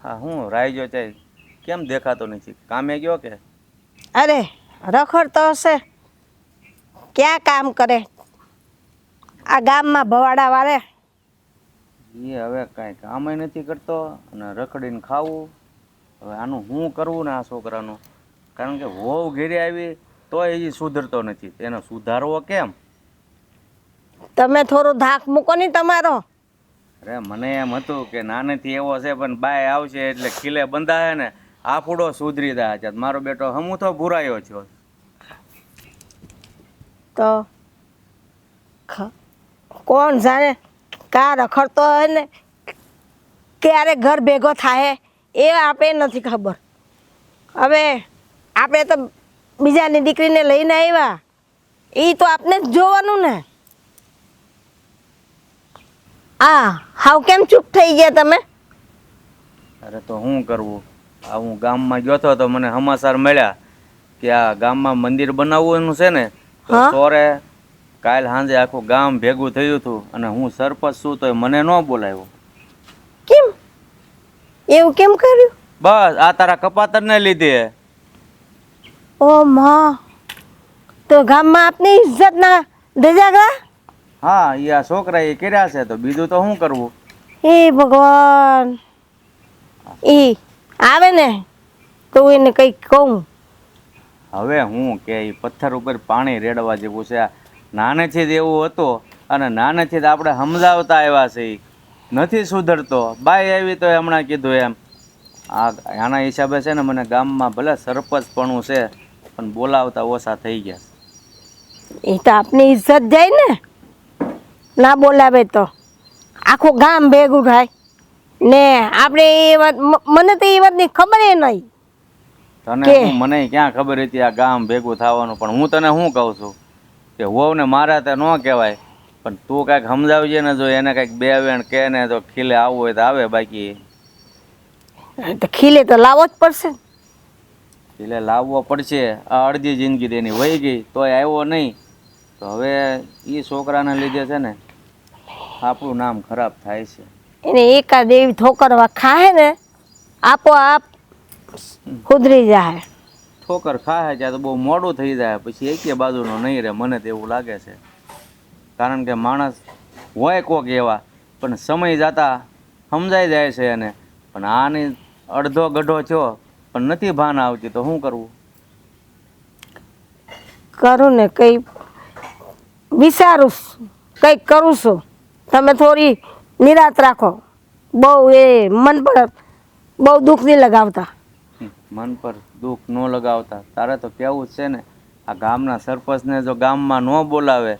હા હું રાઈજો ચાય કેમ દેખાતો નથી? કામે ગયો કે? અરે રખડતો હશે, ક્યાં કામ કરે આ ગામમાં ભવાડા વાળે. એ હવે કાંઈ કામે નથી કરતો અને રખડીને ખાવું. હવે આનું શું કરવું ને આ છોકરાનું? કારણ કે વહુ ઘેરે આવી તોય એ સુધરતો નથી, એનો સુધારવો કેમ? તમે થોડું ધાક મૂકો ને તમારો. અરે મને એમ હતું કે નાનેથી એવો છે, પણ બાય આવશે એટલે ખીલે બંધાય ને આફુડો સુધરી જાય છે. મારો બેટો હમું તો ભૂરાયો છો. તો કોણ જાણે કા રખડતો હોય ને ક્યારે ઘર ભેગો થાય એ આપણે નથી ખબર. હવે આપણે તો બીજાની દીકરીને લઈને આવ્યા, એ તો આપણે જ જોવાનું ને. હાવ કેમ ચૂપ થઈ ગયા તમે? અરે તો શું કરવું? આ હું ગામમાં ગયો હતો તો મને સમાચાર મળ્યા કે આ ગામમાં મંદિર બનાવવાનું છે ને, તો સોરે કાલ સાંજે આખું ગામ ભેગું થયું હતું અને હું સરપંચ છું તો મને ન બોલાવ્યો. કેમ એવું કેમ કર્યું? બસ આ તારા કપાતરને લીધે. ઓ માં, તો ગામમાં આપની ઇજ્જત ના ધજાગરા? હા, એ આ છોકરા એ કર્યા છે તો બીજું તો શું કરવું? હે ભગવાન, ઈ આવે ને તો એને કંઈક કહું. હવે હું કે ઈ પથ્થર ઉપર પાણી રેડવા જેવું છે. નાનેથી જ એવું હતું અને નાનેથી જ આપણે સમજાવતા આવ્યા છે. નથી સુધરતો. બાઈ આવી તો હમણાં કીધું એમ. આના હિસાબે છે ને મને ગામમાં ભલે સરપંચપણું છે પણ બોલાવતા ઓછા થઈ ગયા. એ તો આપની ઇજ્જત જાય ને, ના બોલાવે તો આખું ગામ ભેગું થાય ને. આપણે એ વાત, મને તો એ વાતની ખબર એ નહીં. તને હું મને ક્યાં ખબર હતી આ ગામ ભેગું થવાનું? પણ હું તને શું કહું છું કે વહુને મારે તો ન કહેવાય, પણ તું કાંઈક સમજાવજે ને. જો એને કાંઈક બે વેણ કહે ને તો ખીલે આવવું હોય તો આવે, બાકી તો ખીલે તો લાવવો જ પડશે. ખીલે લાવવો પડશે. આ અડધી જિંદગી તેની વહી ગઈ તોય આવ્યો નહીં. તો હવે એ છોકરાને લીધે છે ને આપણું નામ ખરાબ થાય છે. એને એકાદ એવી ઠોકરવા ખાહે ને આપોઆપ સુધરી જાય. ઠોકર ખાય ત્યાં તો બહુ મોડું થઈ જાય, પછી એકે બાજુનો નહીં રહે. મને તો એવું લાગે છે. કારણ કે માણસ હોય કોક એવા, પણ સમય જતા સમજાઈ જાય છે એને. પણ આની અડધો ગઢો થયો પણ નથી ભાન આવતી, તો શું કરવું? કરું ને કંઈ વિચારું, કંઈક કરું છું. તમે થોડી નિરાત રાખો. બહુ એ મન પર બહુ દુઃખ નહીં લગાવતા. મન પર દુઃખ ન લગાવતા. તારે તો કેવું જ છે ને, આ ગામના સરપંચને જો ગામમાં ન બોલાવે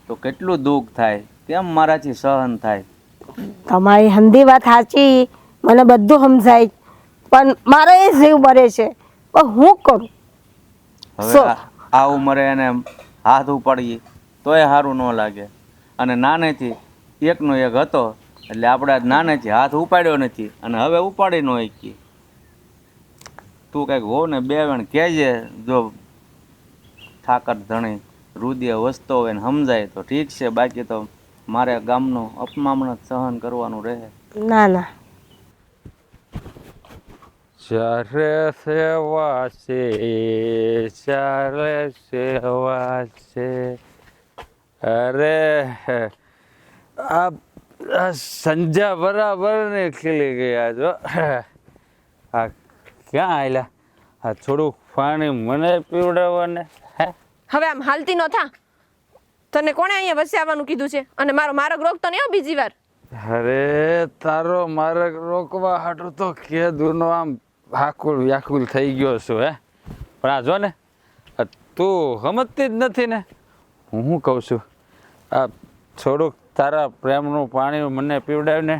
તો કેટલું દુઃખ થાય. કેમ મારાથી સહન થાય? તમારી હંધી વાત સાચી, મને બધું સમજાય, પણ મારો એ જીવ બરે છે. પણ હું કરું? હવે આ ઉંમરે એને હાથ ઉપાડીએ તોય સારું ન લાગે. અને નાનેથી એકનો એક હતો એટલે આપણે નાનેથી હાથ ઉપાડ્યો નથી અને હવે ઉપાડી ન શકીએ. તું કંઈક હો ને બે વેણ કહેજે. જો ઠાકર ધણી રુદિય વસતો હોય ને સમજાય તો ઠીક છે, બાકી તો મારે ગામનું અપમાન સહન કરવાનું રહે. ના ના. ચારે સેવા છે, ચારે સેવા છે. અરે આ સંજા બરાબર ને ખીલી ગયા જો. આ ક્યાં આયલા? આ થોડુંક પાણી મને પીવડાવવાને. હવે આમ હાલતી ન થા. તને કોણે અહીંયા વસાવવાનું કીધું છે? અને મારો માર્ગ રોકતો નહીં હો બીજી વાર. અરે તારો માર્ગ રોકવા હાટું તો કેદુનો આમ વ્યાકુળ વ્યાકુળ થઈ ગયો છું. પણ આ જો ને, તું સમજતી જ નથી ને. હું શું કહું છું, આ થોડુંક તારા પ્રેમનું પાણી મને પીવડાવ ને.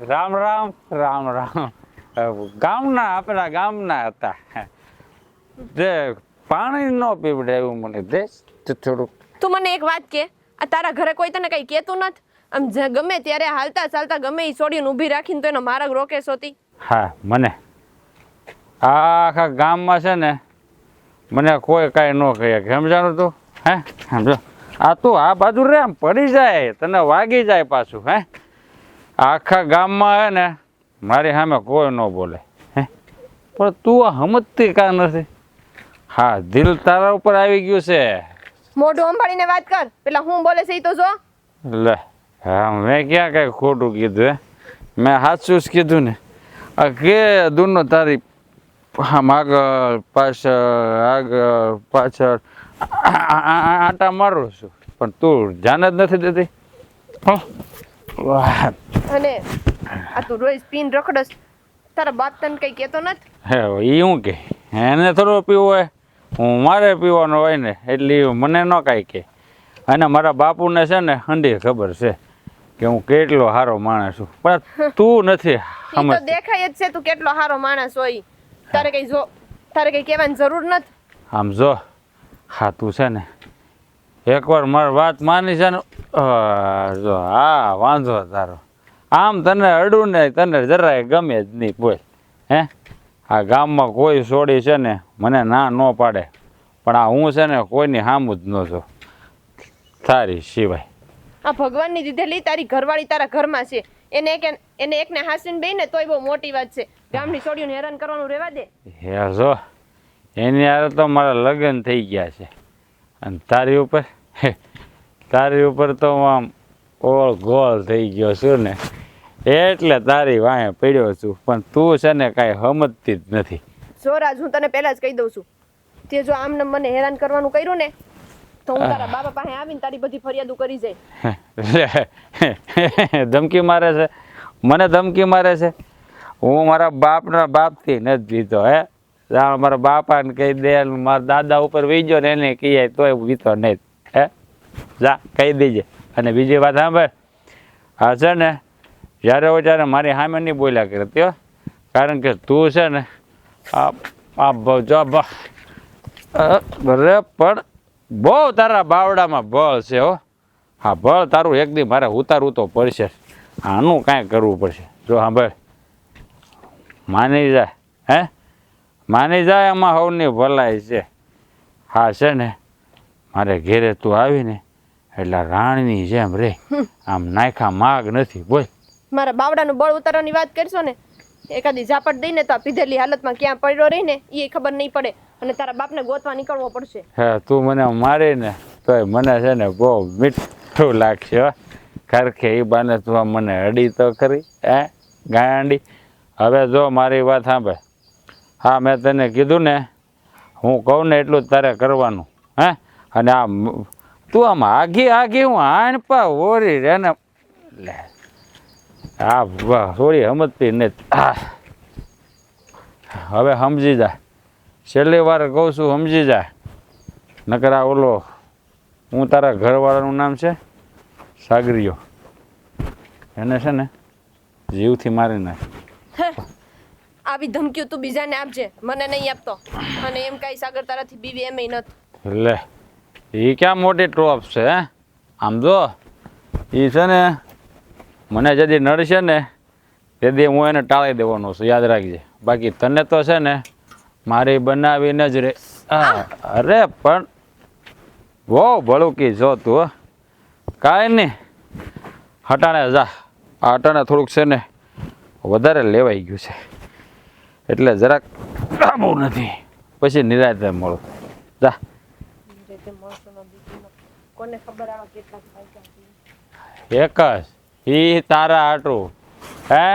રામ રામ રામ રામ. ગામના આપણા ગામના હતા જે પાણી ન પીવડાવ્યું મને. દેશ થોડુંક. તું મને એક વાત કે, આ તારા ઘરે કોઈ તને કઈ કહેતું નથી? આમ ગમે ત્યારે હાલતા ચાલતા ગમે એ છોડીને ઊભી રાખીને તો એનો માર્ગ રોકે સોતી. હા, મને આખા ગામમાં છે ને મને કોઈ કાંઈ ન કહે. સમજાણું તું? સમજો. આ તું આ બાજુ રે, આમ પડી જાય તને વાગી જાય પાછું. આખા ગામમાં હે ને મારી સામે કોઈ ન બોલે હે પણ તું આ સમજતી કાં નથી? હા, દિલ તારા ઉપર આવી ગયું છે. મોઢું સંભાળીને વાત કર. પેલા હું બોલે છે ઈ તો જો. લે હા, મેં ક્યાં કઈ ખોટું કીધું હે? મેં સાચું જ કીધું ને. આ કે દૂરનો તારી આમ આગળ પાછળ આટા મારું છું પણ તું ધ્યાન જ નથી દેતી. હં? વાહ. અને આ તું રોજ પીન રખડસ. તારા બાપ તને કઈ કહેતો નથી? હે એ શું કે એને થોડો પીવો હોય, હું મારે પીવાનો હોય ને એટલે ઈ મને ન કાંઈ કે. અને મારા બાપુને છે ને હંડી ખબર છે કે હું કેટલો સારો માણસ છું પણ તું નથી ઈ તો સમજતી. દેખાય જ છે તું કેટલો સારો માણસ હોય. તારે કઈ કહેવાની જરૂર નથી. આમ જો હા તું છે ને એકવાર મારી વાત માની છે ને જો હા વાંધો તારો. આમ તને અડું ને તને જરાય ગમે જ નહીં બોલ. હે આ ગામમાં કોઈ છોડી છે ને મને ના ન પાડે પણ આ હું છે ને કોઈની સામું જ ન જો તારી સિવાય. આ ભગવાનની દીધેલી તારી ઘરવાળી તારા ઘરમાં છે. એને એકને હાસીને બેને તોય બહુ મોટી વાત છે. ગામની છોડીઓને હેરાન કરવાનું રહેવા દે. હે જો એની હારે તો મારા લગ્ન થઈ ગયા છે અને તારી ઉપર તો આમ ઓળ ગોળ થઈ ગયો છું ને એટલે તારી વાંહે પડ્યો છું પણ તું છે ને કાંઈ સમજતી જ નથી. જો રાજ, હું તને પહેલા જ કહી દઉં છું, તે જો આમને મને હેરાન કરવાનું કર્યું ને તો હું તારા બાપા પાસે આવીને તારી બધી ફરિયાદો કરી જાય. ધમકી મારે છે? મને ધમકી મારે છે? હું મારા બાપથી નથી જીતો. હે મારા બાપાને કહી દે, મારા દાદા ઉપર વીજો ને એને કહીએ તોય જીતો નહીં. હે જા કહી દેજે. અને બીજી વાત સાંભળ, હા છે ને જ્યારે હોય ત્યારે મારી સામે નહીં બોલ્યા કરતી હો, કારણ કે તું છે ને બરે પણ બહુ તારા બાવડામાં બળ છે હો. હા બળ તારું એક દી મારે ઉતારવું તો પડશે. આનું કાંઈ કરવું પડશે. જો સાંભળ, માની જાય હે માની જાય એમાં સૌની ભલાઈ છે. હા છે ને મારે ઘેરે તું આવીને એટલે રાણીની જેમ રે, આમ નાયખા માગ નથી બોલ. મારા બાવડાનું બળ ઉતારવાની વાત કરશો ને એકાદી ઝાપટ દઈને તો આ પીધેલી હાલતમાં ક્યાં પડ્યો રહી ને એ ખબર નહીં પડે અને તારા બાપને ગોતવા નીકળવો પડશે. હે તું મને મારી ને તોય મને છે ને બહુ મીઠું લાગશે હો. કારણ કે એ બાને તું મને અડી તો ખરી હે ગાંડી. હવે જો મારી વાત સાંભળ, હા મેં તને કીધું ને હું કહું ને એટલું જ તારે કરવાનું. હે અને આ તું આમ આઘી હું હાણપા ઓરી રે ને લે હા વાહ થોડી સમજતી ને. હવે સમજી જા, છેલ્લી વાર કહું છું સમજી જા, નકર આ ઓલો હું તારા ઘરવાળાનું નામ છે સાગરીયો, એને છે ને જીવથી મારી નાખ. આવી ધમકીઓ તું બીજાને આપજે, મને નહીં આપતો. અને એમ કાંઈ સાગર તારાથી બીવી એમેય નથી. લે એ ક્યાં મોટી ટ્રોપ છે હે? આમ જો એ છે ને મને જદી નડશે ને તેથી હું એને ટાળી દેવાનો છું, યાદ રાખજે. બાકી તને તો છે ને મારી બનાવીને જ રે. અરે પણ બહુ ભળુકી જો તું. કાંઈ નહીં, હટાણે જા. આ હટાણે થોડુંક છે ને વધારે લેવાઈ ગયું છે એટલે જરાક બહુ નથી, પછી નિરાતે મળો. જા. કોને ખબર આવા કેટલા એક જ ઈ તારા હાટું હે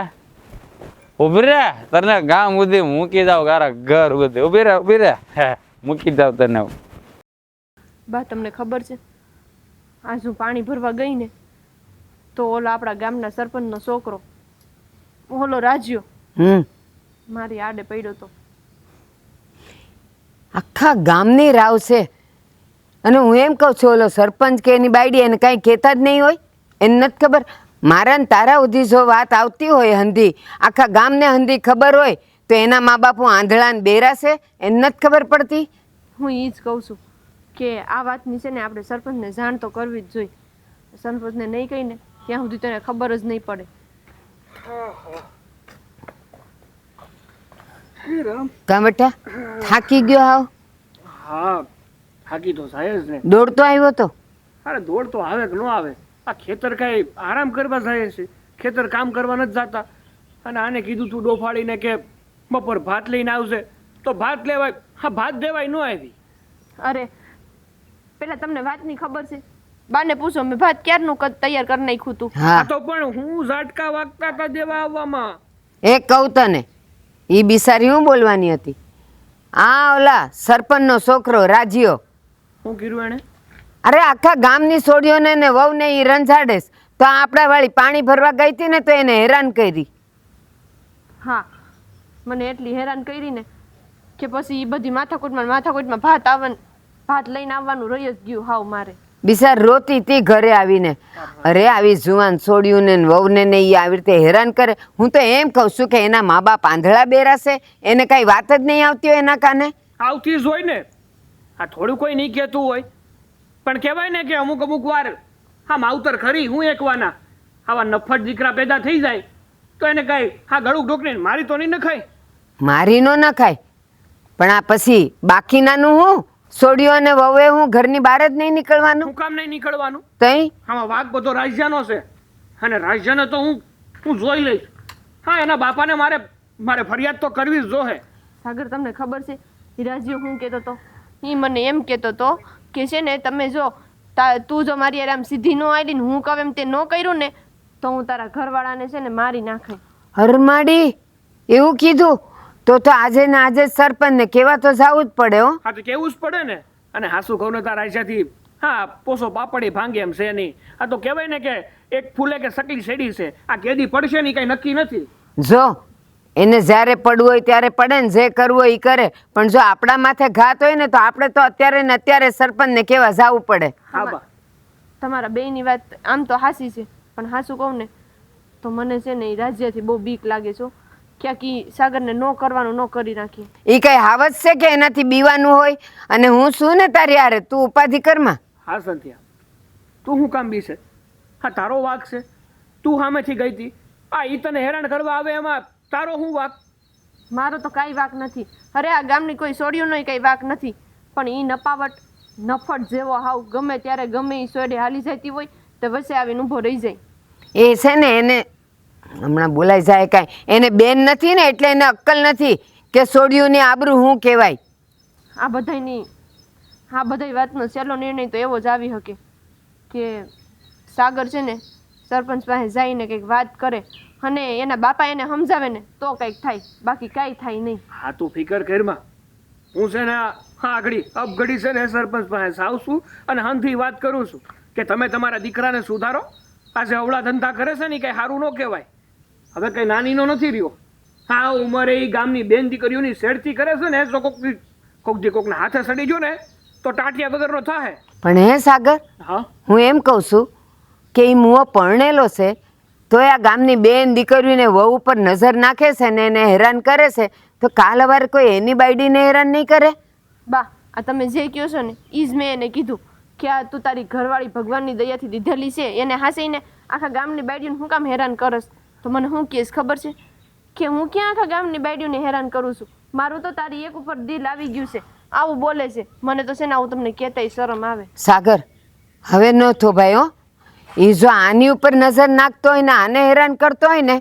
ઉભી રે, તને ગામ સુધી મૂકી જાવ, તારા ઘર સુધી ઉભી રે હે મૂકી જાવ તને. બા તમને ખબર છે આજ હું પાણી ભરવા ગઈ ને તો ઓલો આપણા ગામના સરપંચનો છોકરો ઓલો રાજ્યો મારી આડે પડ્યો તો. આખા ગામની રાવ છે અને હું એમ કહું છું ઓલો સરપંચ કે એની બાયડી એને કાંઈ કહેતા જ નહીં હોય, એને નથી ખબર. મારા ને તારા સુધી જો વાત આવતી હોય હંધી, આખા ગામને હંધી ખબર હોય તો એના મા બાપુ આંધળા ને બેરા છે, એને નથી ખબર પડતી. હું એ જ કહું છું કે આ વાતની છે ને આપણે સરપંચને જાણ તો કરવી જ જોઈએ. સરપંચને નહીં કહીને ત્યાં સુધી તને ખબર જ નહીં પડે. કા બેટા થાકી ગયો હાવ? હા થાકી તો જાય જ ને. દોડતો આવ્યો તો? અરે દોડ તો આવે કે ન આવે, આ ખેતર કઈ આરામ કરવા જાય છે ખેતર કામ કરવા નથી જતા અને આને કીધું તું ડોફાડીને કે બપોર ભાત લઈને આવશે તો ભાત લેવાય, હા ભાત દેવાય ન આવી. અરે પેલા તમને વાતની ખબર છે? બાને પૂછો, મેં ભાત ક્યારનું તૈયાર કરી નાખ્યું તું. હા આ તો પણ હું ઝાટકા વાગતા હતા દેવા આવવામાં. એ કહું તને, એ બિસારી હું બોલવાની હતી? આ ઓલા સરપંચનો છોકરો રાજીયો, હું કીધું એને? અરે આખા ગામની છોડીઓને ને વહુને ઈ રંજાડેસ, તો આપણા વાળી પાણી ભરવા ગઈ હતી ને તો એને હેરાન કરી. હા, મને એટલી હેરાન કરી ને કે પછી એ બધી માથાકૂટમાં ભાત લઈને આવવાનું રહી જ ગયું હાવ મારે. બિચાર રોતી તી ઘરે આવીને. અરે આવી જુવાન છોડીઓને ને વહુને ને ઈ આવી રીતે હેરાન કરે. હું તો એમ કહું છું કે એના મા બાપ આંધળા બેરાશે, એને કઈ વાત જ નહીં આવતી હોય એના કાને. આવતી જ હોય ને, આ થોડું કોઈ નહીં કહેતું હોય પણ કહેવાય ને કે અમુક વાર હા માવતર ખરી હું એકવાના આવા નફટ દીકરા પેદા થઈ જાય તો એને કઈ હા ગળું ઢોકને મારી તો નહીં નખાય. મારી નો ન ખાય, પણ આ પછી બાકીનાનું હું છોડીઓ અને વહુએ હું ઘરની બહાર જ નહીં નીકળવાનું. હું કામ નહીં નીકળવાનું? તઈ આમાં વાઘ બધો રાજ્યનો છે અને રાજ્યને તો હું જોઈ લઈશ. હા એના બાપાને મારે ફરિયાદ તો કરવી જ જોહે. સાગર તમને ખબર છે ઈ રાજીવ હું કહેતો હતો? એ મને એમ કહેતો હતો કે છે ને તમે જો તું જો મારી યાર આમ સીધી ન આવી ને હું કહું એમ તે ન કર્યું ને તો હું તારા ઘરવાળાને છે ને મારી નાખે. હરમાડી એવું કીધું? તો આજે ને આજે સરપંચને કહેવા તો જવું જ પડે. હો હા તો કેવું જ પડે ને. અને હાસુ કહું ને તારા રાજ્યથી હા પોસો પાપડી ભાંગે એમ છે નહીં. આ તો કહેવાય ને કે એક ફૂલે કે સકલી સેડી છે, આ કેદી પડશે નહીં કઈ નક્કી નથી. જો એને જ્યારે પડવું હોય ત્યારે પડે ને જે કરવું હોય એ કરે, પણ જો આપણા માથે ઘાત હોય ને તો આપણે તો અત્યારે ને અત્યારે સરપંચને કહેવા જવું પડે. હા બા તમારા બેયની વાત આમ તો હાસી છે, પણ હાસું કહું ને તો મને છે ને એ રાજ્યથી બહુ બીક લાગે છે. ક્યાંક ઈ સાગરને ન કરવાનું ન કરી નાખીએ. એ કઈ હાવત છે કે એનાથી બીવાનું હોય? અને હું શું ને તારી યારે, તું ઉપાધિ કરમાં. હા સંધ્યા, તું શું કામ બી છે? હા તારો વાક છે, તું સામેથી ગઈ હતી. આ ઈ તને હેરાન કરવા આવે એમાં તારો શું વાક? મારો તો કાંઈ વાક નથી. અરે આ ગામની કોઈ સોડિયોનો કાંઈ વાક નથી, પણ ઈ નપાવટ નફટ જેવો હાવ ગમે ત્યારે ગમે ઈ સોડે હાલી જતી હોય તો વચ્ચે આવીને ઊભો રહી જાય. એ છે ને એને હમણાં બોલાઈ જાય કાંઈ, એને બેન નથી ને એટલે એને અક્કલ નથી કે સોડિયુંની આબરૂ શું કહેવાય. આ બધાય વાતનો છેલ્લો નિર્ણય તો એવો જ આવી શકે કે સાગર છે ને સરપંચ પાસે જઈને કંઈક વાત કરે અને એના બાપા એને સમજાવે ને તો કંઈક થાય, બાકી કાંઈ થાય નહીં. હા તું ફિકર કરમાં. હું છે ને હા અપઘડી છે ને સરપંચ પાસે આવશું અને હંથી વાત કરું છું કે તમે તમારા દીકરાને સુધારો. આજે અવળા ધંધા કરે છે ને કઈ સારું ન કહેવાય. હવે કઈ નાનીનો નથી રહ્યો. હા ઉંમરે એ ગામની બેન દીકરીઓની શેરથી કરે છે ને તો કોકના હાથે સડી ગયો ને તો ટાટિયા વગરનો થાય. પણ હે સાગર, હા હું એમ કહું છું કે એ મુઓ પરણેલો છે તો આ ગામની બેન દીકરીઓને વહુ ઉપર નજર નાખે છે ને એને હેરાન કરે છે, તો કાલ અવારે કોઈ એની બાયડીને હેરાન નહીં કરે? બા આ તમે જે કહો છો ને ઈ જ મેં એને કીધું કે આ તું તારી ઘરવાળી ભગવાનની દયાથી દીધેલી છે એને હાસીને આખા ગામની બાયડીઓને હું કામ હેરાન કરસ? તો મને શું કહેશ ખબર છે કે હું ક્યાં આખા ગામની બાયડીઓને હેરાન કરું છું? મારું તો તારી એક ઉપર દિલ આવી ગયું છે, આવું બોલે છે. મને તો છે ને આવું તમને કહેતાય શરમ આવે. સાગર હવે ન થો ભાઈ. હો એ જો આની ઉપર નજર નાખતો હોય ને આને હેરાન કરતો હોય ને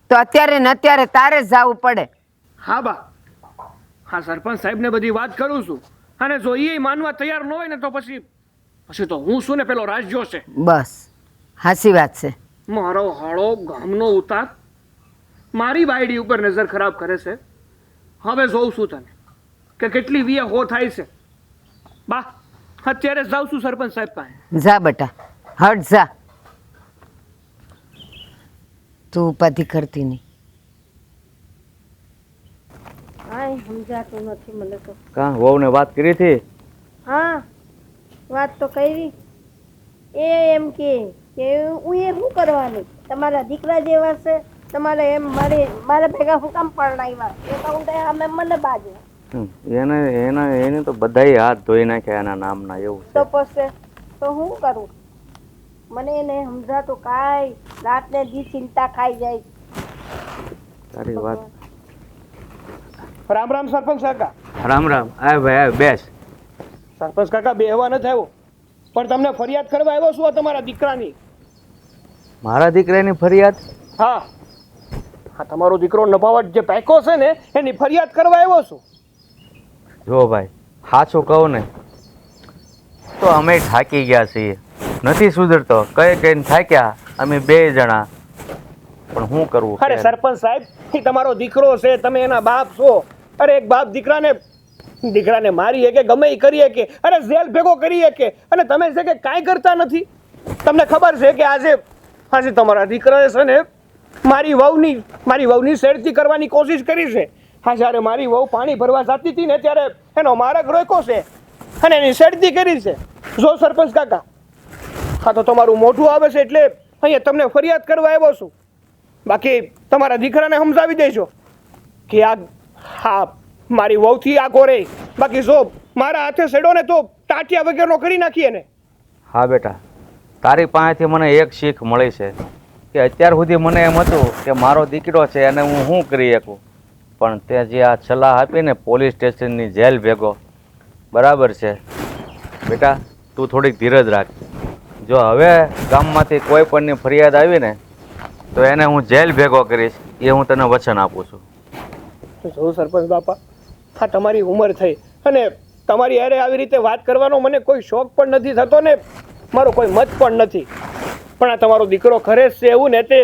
તો અત્યારે ને અત્યારે તારે જ જવું પડે. હા બા, હા સરપંચ સાહેબને બધી વાત કરું છું અને જો એ માનવા તૈયાર ન હોય ને તો પછી તો હું શું ને પેલો રાજ્યો છે. બસ હાચી વાત છે. મારો હાળો ગામનો ઉતાર મારી બાયડી ઉપર નજર ખરાબ કરે છે. હવે જોઉં છું તને કે કેટલી વીએ હો થાય છે. બા અત્યારે જ જાઉં છું સરપંચ સાહેબ પાસે. જા બેટા, હટ જા. તું ઉપાધિ કરતી નહીં. કાંઈ સમજાતું નથી મને તો. કાં વહુને વાત કરી હતી? હા વાત તો કરી. એ એમ કે હું એ શું કરવાની, તમારા દીકરા જેવા છે, તમારે એમ મારે ભેગા હું કામ પરણાવ્યા એ કહું અમે મને બાજુ. એને તો બધાય હાથ ધોઈ નાખ્યા એના નામના. એવું તો પછી તો હું કરું? મને એને સમજાતું કાંઈ, રાત ને દી ચિંતા ખાઈ જાય. તારી વાત. રામ રામ સરપંચ કાકા. રામ રામ. આય ભાઈ આય બેસ. સરપંચ કાકા બેહવા નથી આવ્યો પણ તમને ફરિયાદ કરવા આવ્યો છું તમારા દીકરાની. મારા દીકરાની ફરિયાદ? હા હા, તમારો દીકરો નભાવટ જે પાક્યો છે ને એની ફરિયાદ કરવા આવ્યો છું. જો ભાઈ સાચું કહું ને તો અમે થાકી ગયા છીએ, નથી સુધરતો, કઈને થાક્યા અમે 2 જણા. પણ શું કરવું? અરે સરપંચ સાહેબ, એ તમારો દીકરો છે, તમે એના બાપ છો. અરે એક બાપ દીકરાને મારી કે ગમે એ કરીએ કે, અરે જેલ ભેગો કરીએ કે, અને તમે છે કે કાંઈ કરતા નથી. તમને ખબર છે કે આજે તમારા દીકરાએ છે ને મારી વહુની શેરતી કરવાની કોશિશ કરી છે. હા, જ્યારે મારી વહુ પાણી ભરવા જતી હતી ને ત્યારે એનો માર્ગ રોક્યો છે અને એની શેરતી કરી છે. જો સરપંચ કાકા, હા તો તમારું મોઢું આવે છે એટલે અહીંયા તમને ફરિયાદ કરવા આવ્યો છું. બાકી તમારા દીકરાને સમજાવી દેજો કે હા મારી વહુથી આગો રહે. બાકી જો મારા હાથે સેડો ને તો ટાટિયા વગરનો કરી નાખીએ ને. હા બેટા, તારી પાસેથી મને એક શીખ મળી છે કે અત્યાર સુધી મને એમ હતું કે મારો દીકરો છે અને હું શું કરી શકું, પણ તે જે આ સલાહ આપીને પોલીસ સ્ટેશનની જેલ ભેગો, બરાબર છે બેટા. તું થોડીક ધીરજ રાખ. જો હવે ગામમાંથી કોઈ પણની ફરિયાદ આવીને તો એને હું જેલ ભેગો કરીશ, એ હું તને વચન આપું છું. જો સરપંચ બાપા, હા તમારી ઉંમર થઈ અને તમારી હારે આવી રીતે વાત કરવાનો મને કોઈ શોખ પણ નથી થતો ને મારો કોઈ મત પણ નથી. પણ આ તમારો દીકરો ખરે છે એવું ને તે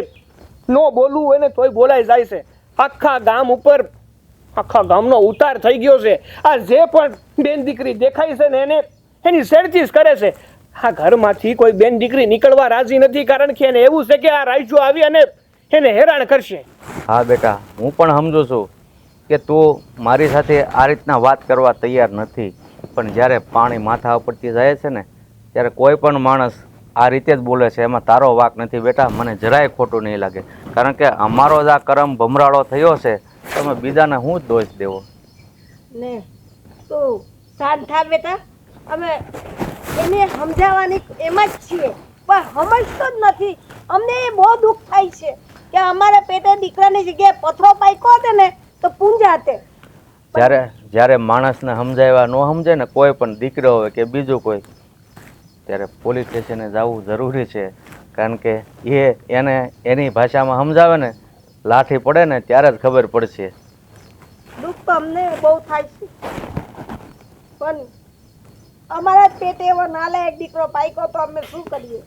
નો બોલવું હોય ને તોય બોલાઈ જાય છે. આખા ગામનો ઉતાર થઈ ગયો છે. આ જે પણ બેન દીકરી દેખાય છે ને એની શેરતી જ કરે છે. આ ઘરમાંથી કોઈ બેન દીકરી નીકળવા રાજી નથી, કારણ કે એને એવું છે કે આ રાઈજો આવી અને એને હેરાન કરશે. હા બેટા, હું પણ સમજુ છું કે તું મારી સાથે આ રીતના વાત કરવા તૈયાર નથી, પણ જ્યારે પાણી માથા ઉપરથી જાય છે ને ત્યારે કોઈ પણ માણસ આ રીતે જ બોલે છે, એમાં તારો વાંક નથી બેટા. મને જરાય ખોટું નહીં લાગે, કારણ કે અમારો જ આ કરમ ભમરાળો થયો છે, તમે બીજાને શું જ દોષ દેવો? ને તું શાંત થા બેટા. અમે એને સમજાવવાની એમ જ છીએ, પણ સમજતો જ નથી. અમને એ બહુ દુઃખ થાય છે કે અમારા પેટે દીકરાની જગ્યાએ પથરો પાક્યો હતો ને તો પૂંજા તે. જ્યારે માણસને સમજાવ્યા ન સમજે ને, કોઈ પણ દીકરો હોય કે બીજું કોઈ, ત્યારે પોલીસ સ્ટેશને જવું જરૂરી છે. કારણ કે એને એની ભાષામાં સમજાવે ને, લાઠી પડે ને ત્યારે જ ખબર પડશે. દુઃખ તો અમને બહુ થાય છે, પણ અમારા જ પેટે એવો નાલાયક દીકરો પાક્યો તો અમે શું કરીએ?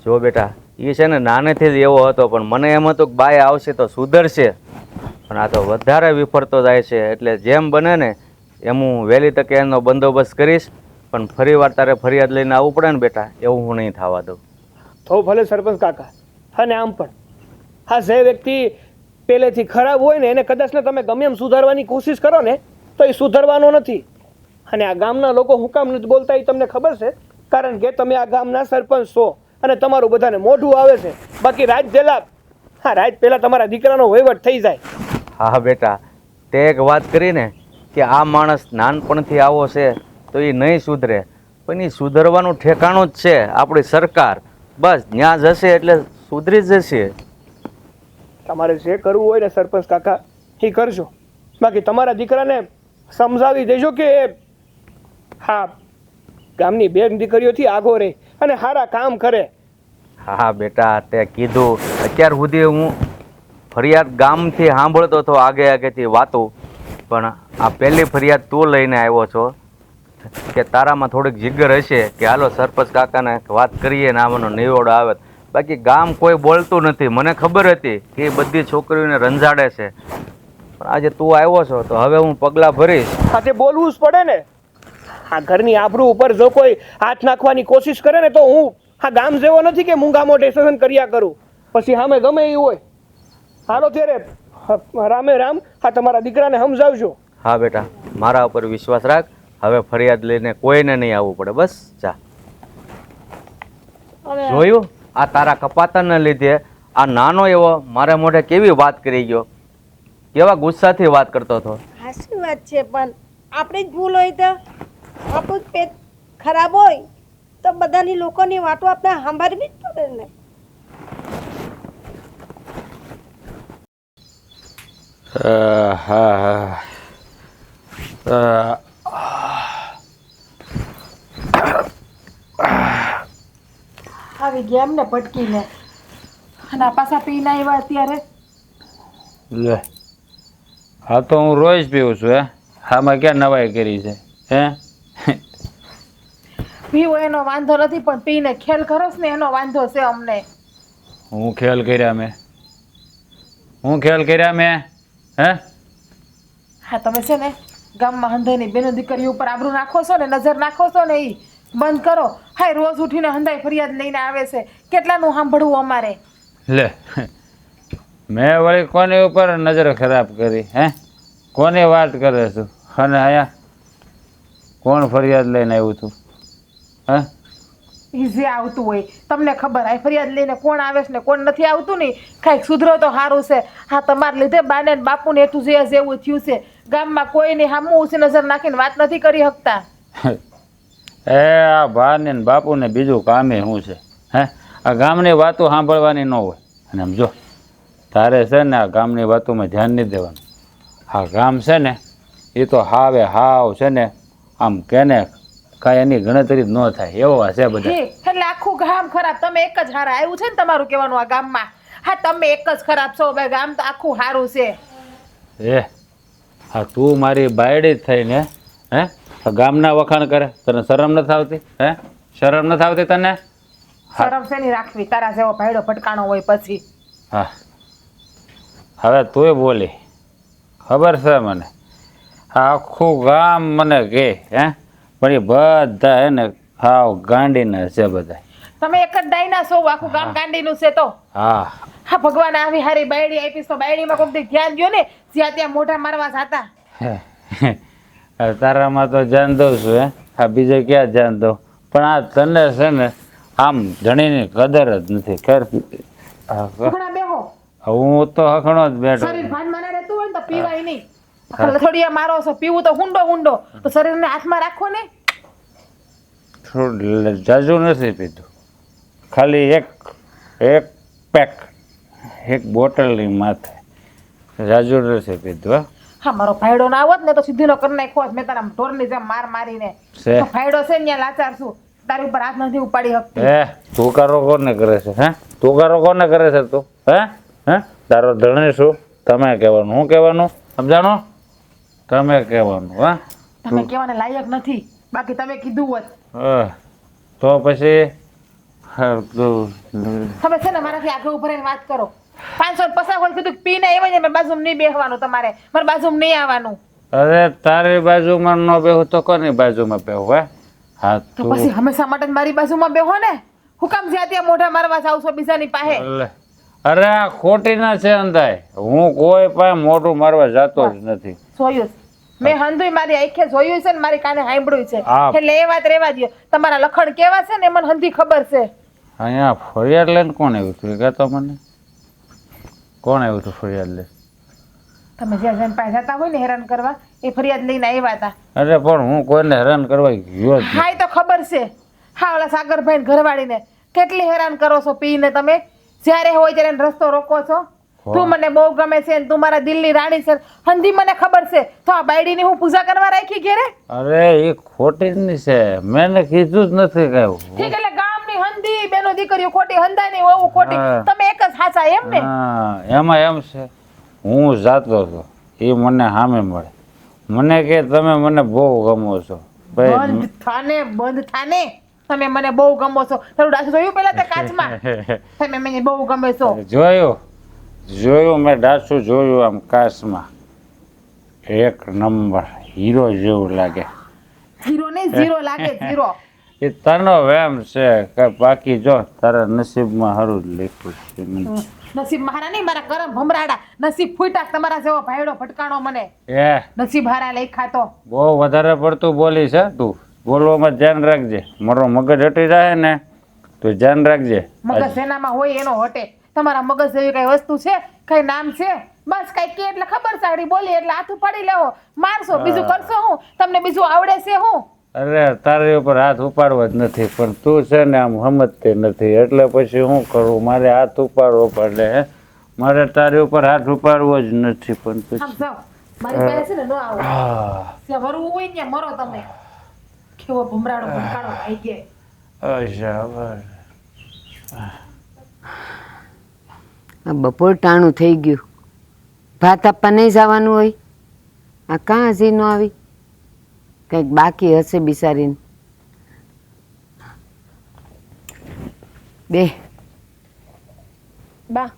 જો બેટા, એ છે ને નાનેથી જ એવો હતો, પણ મને એમ હતું કે બાય આવશે તો સુધરશે, પણ આ તો વધારે વિફરતો જાય છે. એટલે જેમ બને ને એમ હું વહેલી તકે એનો બંદોબસ્ત કરીશ, પણ ફરી વાર તારે ફરિયાદ લઈને આવવું પડે ને બેટા, એવું હું નહીં થવા દઉં. તો ભલે સરપંચ કાકા. અને આમ પણ હા, જે વ્યક્તિ પહેલેથી ખરાબ હોય ને એને કદાચ ને તમે ગમે એમ સુધારવાની કોશિશ કરો ને તો એ સુધરવાનો નથી. અને આ ગામના લોકો હું કામ નથી બોલતા એ તમને ખબર છે, કારણ કે તમે આ ગામના સરપંચ છો અને તમારું બધાને મોઢું આવે છે. બાકી રાત પહેલા તમારા દીકરાનો વહીવટ થઈ જાય. હા બેટા, તે એક વાત કરીને કે આ માણસ નાનપણથી આવો છે તો એ નહીં સુધરે, પણ એ સુધરવાનું ઠેકાણું જ છે આપણી સરકાર. બસ ત્યાં જશે એટલે સુધરી જશે. તમારે જે કરવું હોય ને સરપંચ કાકા એ કરજો. બાકી તમારા દીકરાને સમજાવી દેજો કે હા ગામની બેન દીકરીઓથી આગો રહે અને સારા કામ કરે. હા બેટા, તે કીધું. અત્યાર સુધી હું ફરિયાદ ગામથી સાંભળતો હતો આગેથી વાતો, પણ આ પહેલી ફરિયાદ તું લઈને આવ્યો છો કે તારામાં થોડીક જીગર હશે કે હાલો સરપંચ કાકાને વાત કરીએ ને આવાનો નિવડો આવે. બાકી ગામ કોઈ બોલતું નથી. મને ખબર હતી કે એ બધી છોકરીઓને રંજાડે છે, પણ આજે તું આવ્યો છો તો હવે હું પગલાં ભરીશ. હા, તે બોલવું જ પડે ને. આ ઘરની આબરૂ ઉપર જો કોઈ હાથ નાખવાની કોશિશ કરે ને તો હું આ ગામ જેવો નથી કે મૂંગા મોઢે સહન કર્યા કરું. પછી સામે ગમે એ હોય. હાલો ત્યારે રામે રામ. હા, તમારા દીકરાને સમજાવજો. હા બેટા, મારા ઉપર વિશ્વાસ રાખ. હવે ફરિયાદ લઈને કોઈને નહીં આવવું પડે. બસ જા. જોયું, આ તારા કપાતનને લીધે આ નાનો એવો મારા મોઢે કેવી વાત કરી ગયો, કેવા ગુસ્સાથી વાત કરતો હતો. સાચી વાત છે, પણ આપણી જ ભૂલ હોય તો, આપણું જ પેટ ખરાબ હોય તો બધાની લોકોની વાતો આપણે સાંભળવી જ પડે ને. આવી ગયા એમને ભટકીને. અને આ પાછા પીને આવ્યા અત્યારે લે હા તો હું રોજ પીવું છું હે આમાં ક્યાં નવાઈ કરી છે હે પીવો એનો વાંધો નથી પણ પીને ખેલ કરો છો ને એનો વાંધો છે અમને. હું ખેલ કર્યા મેં હે હા તમે છે ને ગામમાં હંધાઈની બેનો દીકરીઓ ઉપર આબરૂ નાખો છો ને નજર નાખો છો ને એ બંધ કરો. હાય રોજ ઉઠીને હંધાઈ ફરિયાદ લઈને આવે છે કેટલાનું સાંભળવું અમારે. લે મેં વળી કોની ઉપર નજર ખરાબ કરી હે કોની વાત કરે છું અને અહીંયા કોણ ફરિયાદ લઈને આવ્યું તું હે ઈ જે આવતું હોય તમને ખબર આ ફરિયાદ લઈને કોણ આવે છે ને કોણ નથી આવતું ને કાંઈક સુધરો તો સારું છે. હા તમારે લીધે બાને ને બાપુને એટલું જે જેવું થયું છે ગામમાં કોઈને સામું ઊંચી નજર નાખીને વાત નથી કરી શકતા. એ આ ભાને ને બાપુને બીજું કામે શું છે હે આ ગામની વાતો સાંભળવાની ન હોય અને આમ જો તારે છે ને આ ગામની વાતોમાં ધ્યાન નહીં દેવાનું. આ ગામ છે ને એ તો હાવે હાવ છે ને આમ કેને કાંઈ એની ગણતરી જ ન થાય એવા છે બધા. એટલે આખું ગામ ખરાબ તમે એક જ હારા આવ્યું છે ને તમારું કહેવાનું આ ગામમાં. હા તમે એક જ ખરાબ છો ભાઈ ગામ તો આખું સારું છે. એ હા તું મારી બાયડી જ થઈને હે આ ગામના વખાણ કરે તને શરમ નથી આવતી હે શરમ નથી આવતી તને શરમ શેની રાખવી તારા જેવો ભાઈડો ભટકાણો હોય પછી. હા હવે તુંય બોલી ખબર છે મને આખું ગામ મને કહે હે પણ એ બધા હે ને હાવ ગાંડીના છે બધા. તમે એક જ ડાયના છો આખું ગામ ગાંડીનું છે તો. હા હા ભગવાન આવી હારી બાયડી આપીશ તો બાયડીમાં કોઈક દી ધ્યાન દ્યો ને જ્યાં ત્યાં મોઢા મારવા જાતા. તારામાં તો ધ્યાન દઉં છું હે આ બીજે ક્યાં ધ્યાન દઉં પણ આ તને છે ને આમ ધણીની કદર જ નથી ખર ઉઘડા બેહો હું તો હખણો જ બેઠો શરીર ભાનમાં ના રહેતું હોય ને તો પીવાય નહીં. લથોડિયા મારો છો પીવું તો હુંડો તો શરીરને હાથમાં રાખો ને. થોડું જાજુ નથી પીધું ખાલી એક પેક એક બોટલની માથે જાજુ નથી પીધું હા. હા મારો ભાઈડો ના આવત ને તો સીધીનો કરી નાખ્યો હોત મેં તારા ઢોરની જેમ માર મારીને. છે. તો ભાઈડો છે ને ત્યાં લાચાર છું તારી ઉપર હાથ નથી ઉપાડી શકતી. હે તુકારો કોને કરે છે હે તુકારો કોને કરે છે તું હે હે તારો ધણી શું તમે કહેવાનું હું કહેવાનું સમજાણો તમે કહેવાનું હા તમે કહેવાને લાયક નથી બાકી તમે કીધું હોત. તો પછી હા, તું- તમે છે ને મારાથી આગળ ઉભા રહીને વાત કરો. 550 હોય કીધું કે પીને આવ્યા ને બાજુમાં નહીં બેસવાનું તમારે મારે બાજુમાં નહીં આવવાનું. અરે તારી બાજુમાં ન બેહું તો કોની બાજુમાં બેહું હે હા તો તું પછી હંમેશા માટે જ મારી બાજુમાં બેહો ને. હું કામ જ્યાં ત્યાં મોઢા મારવા જાવ છો બીજાની પાસે. લે. અરે આ ખોટી ના છે અંધાય હું કોઈ પાસે મોઢું મારવા જતો જ નથી જોયું છે. મેં હંધુય મારી આંખે જોયું છે ને મારી કાને સાંભળ્યું છે હા. એટલે એ વાત રહેવા દ્યો. તમારા લખણ કેવા છે ને એ મને હંધી ખબર છે. અહીંયા ફરિયાદ લઈને કોણ આવ્યું હતું એ કહેતો મને કોણ આવ્યું હતું ફરિયાદ લઈને તમે જ્યાં જઈને પાસે જતા હોય ને હેરાન કરવા એ ફરિયાદ લઈને આવ્યા હતા. અરે પણ હું કોઈને હેરાન કરવા ગયો જ હા એ તો ખબર છે. હા ઓલા સાગરભાઈ ઘરવાળીને કેટલી હેરાન કરો છો પીને તમે જ્યારે હોય ત્યારે એને રસ્તો રોકો છો. તું મને બહુ ગમે છે ને તું મારા દિલની રાણી છે હંધી મને ખબર છે તો આ બાયડીની હું પૂજા કરવા રાખી ઘેરે. અરે એ ખોટી જ નહીં છે મેં કીધું જ નથી કહ્યું ઠીક એટલે ગામની હંધી બેનો દીકરીઓ ખોટી હંધાય નહીં હોવું ખોટી હા. તમે એક જ સાચા એમ ને. હા એમાં એમ છે હું જાતો હતો એ મને સામે મળે મને કે તમે મને બહુ ગમો છો ભાઈ બંધ થાને તમે મને બહુ ગમો છો. તારું ડાસું જોયું પેલા તે કાચમાં તમે મને બહુ ગમે છો. જોયું મેં ડાસું જોયું આમ કાચમાં એક નંબર હીરો જેવું લાગે હીરો નહીં ઝીરો લાગે ઝીરો. એ તનો વેમ છે કે બાકી જો તારા નસીબમાં સારું જ લખ્યું છે મને. નસીબ મારા નહીં મારા કરમ ભમરાડા નસીબ ફૂટા તમારા જેવો ભાઈડો ભટકાણો મને એ નસીબ હારા લખ્યા તો. બહુ વધારે પડતું બોલી છે તું બોલવામાં ધ્યાન રાખજે મારો મગજ હટી જાય ને તો ધ્યાન રાખજે મગજ જેનામાં હોય એનો હટે. તમારા મગજ જેવી કઈ વસ્તુ છે કઈ નામ છે બસ કઈ કે એટલે ખબર સાડી બોલી એટલે હાથ ઉપાડી લેવો મારશો બીજું કરશો હું તમને બીજું આવડે છે હું. અરે તારી ઉપર હાથ ઉપાડવો જ નથી પણ તું છે ને આમ સમજતી નથી એટલે પછી શું કરું મારે હાથ ઉપાડવો પડે હે મારે તારી ઉપર હાથ ઉપાડવો જ નથી પણ આમ પછી જાઓ મારી પાસે છે ને ન આવો હા ત્યાં મરવું હોય ને મરો તમે. કેવો ભમરાડો ભટકાણો ભાઈ કે અચ્છા બસ આ બપોર ટાણું થઈ ગયું, ભાત આપવા નહીં જવાનું હોય? આ કાં હજી ન આવી? કંઈક બાકી હશે બિચારીને. બે બા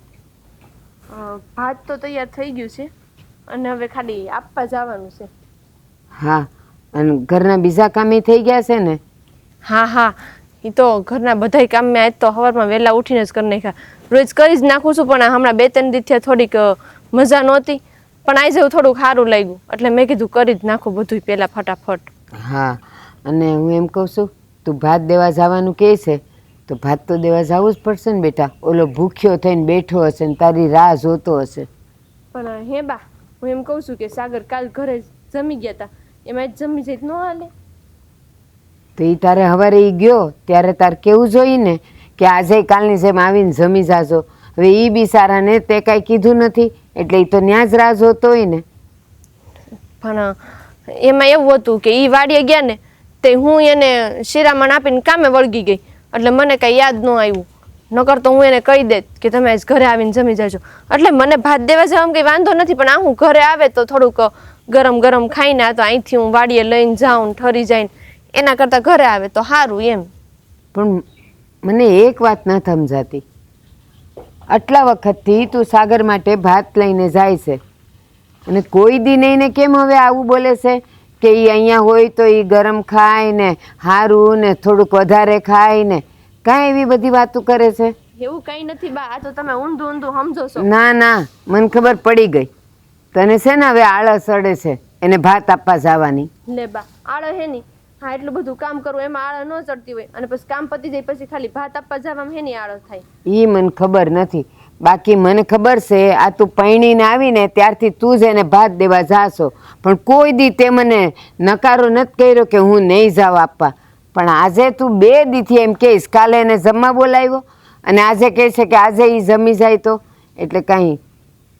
ભાત તો તૈયાર થઈ ગયું છે અને હવે ખાલી આપવા જવાનું છે. હા, અને ઘરના બીજા કામે થઈ ગયા છે ને? હા હા, એ તો ઘરના બધાય કામ મેં આજ તો સવારમાં વહેલા ઉઠીને જ કરી નાખ્યા. રોજ કરી જ નાખું છું, પણ આ હમણાં 2-3 દિવસથી થોડીક મજા નહોતી, પણ આજે એવું થોડુંક સારું લાગ્યું એટલે મેં કીધું કરી જ નાખું બધું પહેલાં ફટાફટ. હા, અને હું એમ કહું છું, તું ભાત દેવા જવાનું કહે છે તો ભાત તો દેવા જવું જ પડશે ને બેટા. ઓલો ભૂખ્યો થઈને બેઠો હશે ને તારી રાહ જોતો હશે. પણ હે બા, હું એમ કહું છું કે સાગર કાલ ઘરે જમી ગયા હતા, એમાં જ જમી જાય તો ન હાલે? તો એ તારે સવારે એ ગયો ત્યારે તારે કેવું જોઈએ ને કે આજે કાલની જેમ આવીને જમી જાજો. હવે એ બિચારાને તે કાંઈ કીધું નથી એટલે એ તો ત્યાં જ રાહ જોતો હોય ને. પણ એમાં એવું હતું કે એ વાડીએ ગયા ને તે હું એને શિરામણ આપીને કામે વળગી ગઈ એટલે મને કાંઈ યાદ ન આવ્યું. નકર તો હું એને કહી દેત કે તમે આજ ઘરે આવીને જમી જાજો. એટલે મને ભાત દેવા જવામાં કંઈ વાંધો નથી, પણ આ હું ઘરે આવે તો થોડુંક ગરમ ગરમ ખાઈને આ તો અહીંથી હું વાડીએ લઈને જાઉં ઠરી જાય એના કરતાં ઘરે આવે તો સારું એમ. પણ મને એક વાત ન સમજાતી, આટલા વખતથી તું સાગર માટે ભાત લઈને જાય છે અને કોઈ દી નહીં ને કેમ હવે આવું બોલે છે કે એ અહીંયા હોય તો એ ગરમ ખાય ને સારું ને થોડુંક વધારે ખાય ને? કાંઈ એવી બધી વાતો કરે છે? એવું કંઈ નથી બા, આ તો તમે ઊંધું ઊંધું સમજો છો. ના ના, મને ખબર પડી ગઈ. તને છે ને હવે આળસ અડે છે એને ભાત આપવા જવાની. લે બા, આળો હે ની? હા, એટલું બધું કામ કરવું એમાં આળો ન ચડતી હોય, અને પછી કામ પતી જાય પછી ખાલી ભાત આપવા જવામાં હે ની આળો થાય? એ મને ખબર નથી, બાકી મને ખબર છે આ તું પૈણીને આવીને ત્યારથી તું જ એને ભાત દેવા જાશો, પણ કોઈ દી તે મને નકારો નથી કર્યો કે હું નહીં જાઉં આપવા. પણ આજે તું 2 દીથી એમ કહીશ, કાલે એને જમવા બોલાવ્યો અને આજે કહે છે કે આજે એ જમી જાય તો, એટલે કાંઈ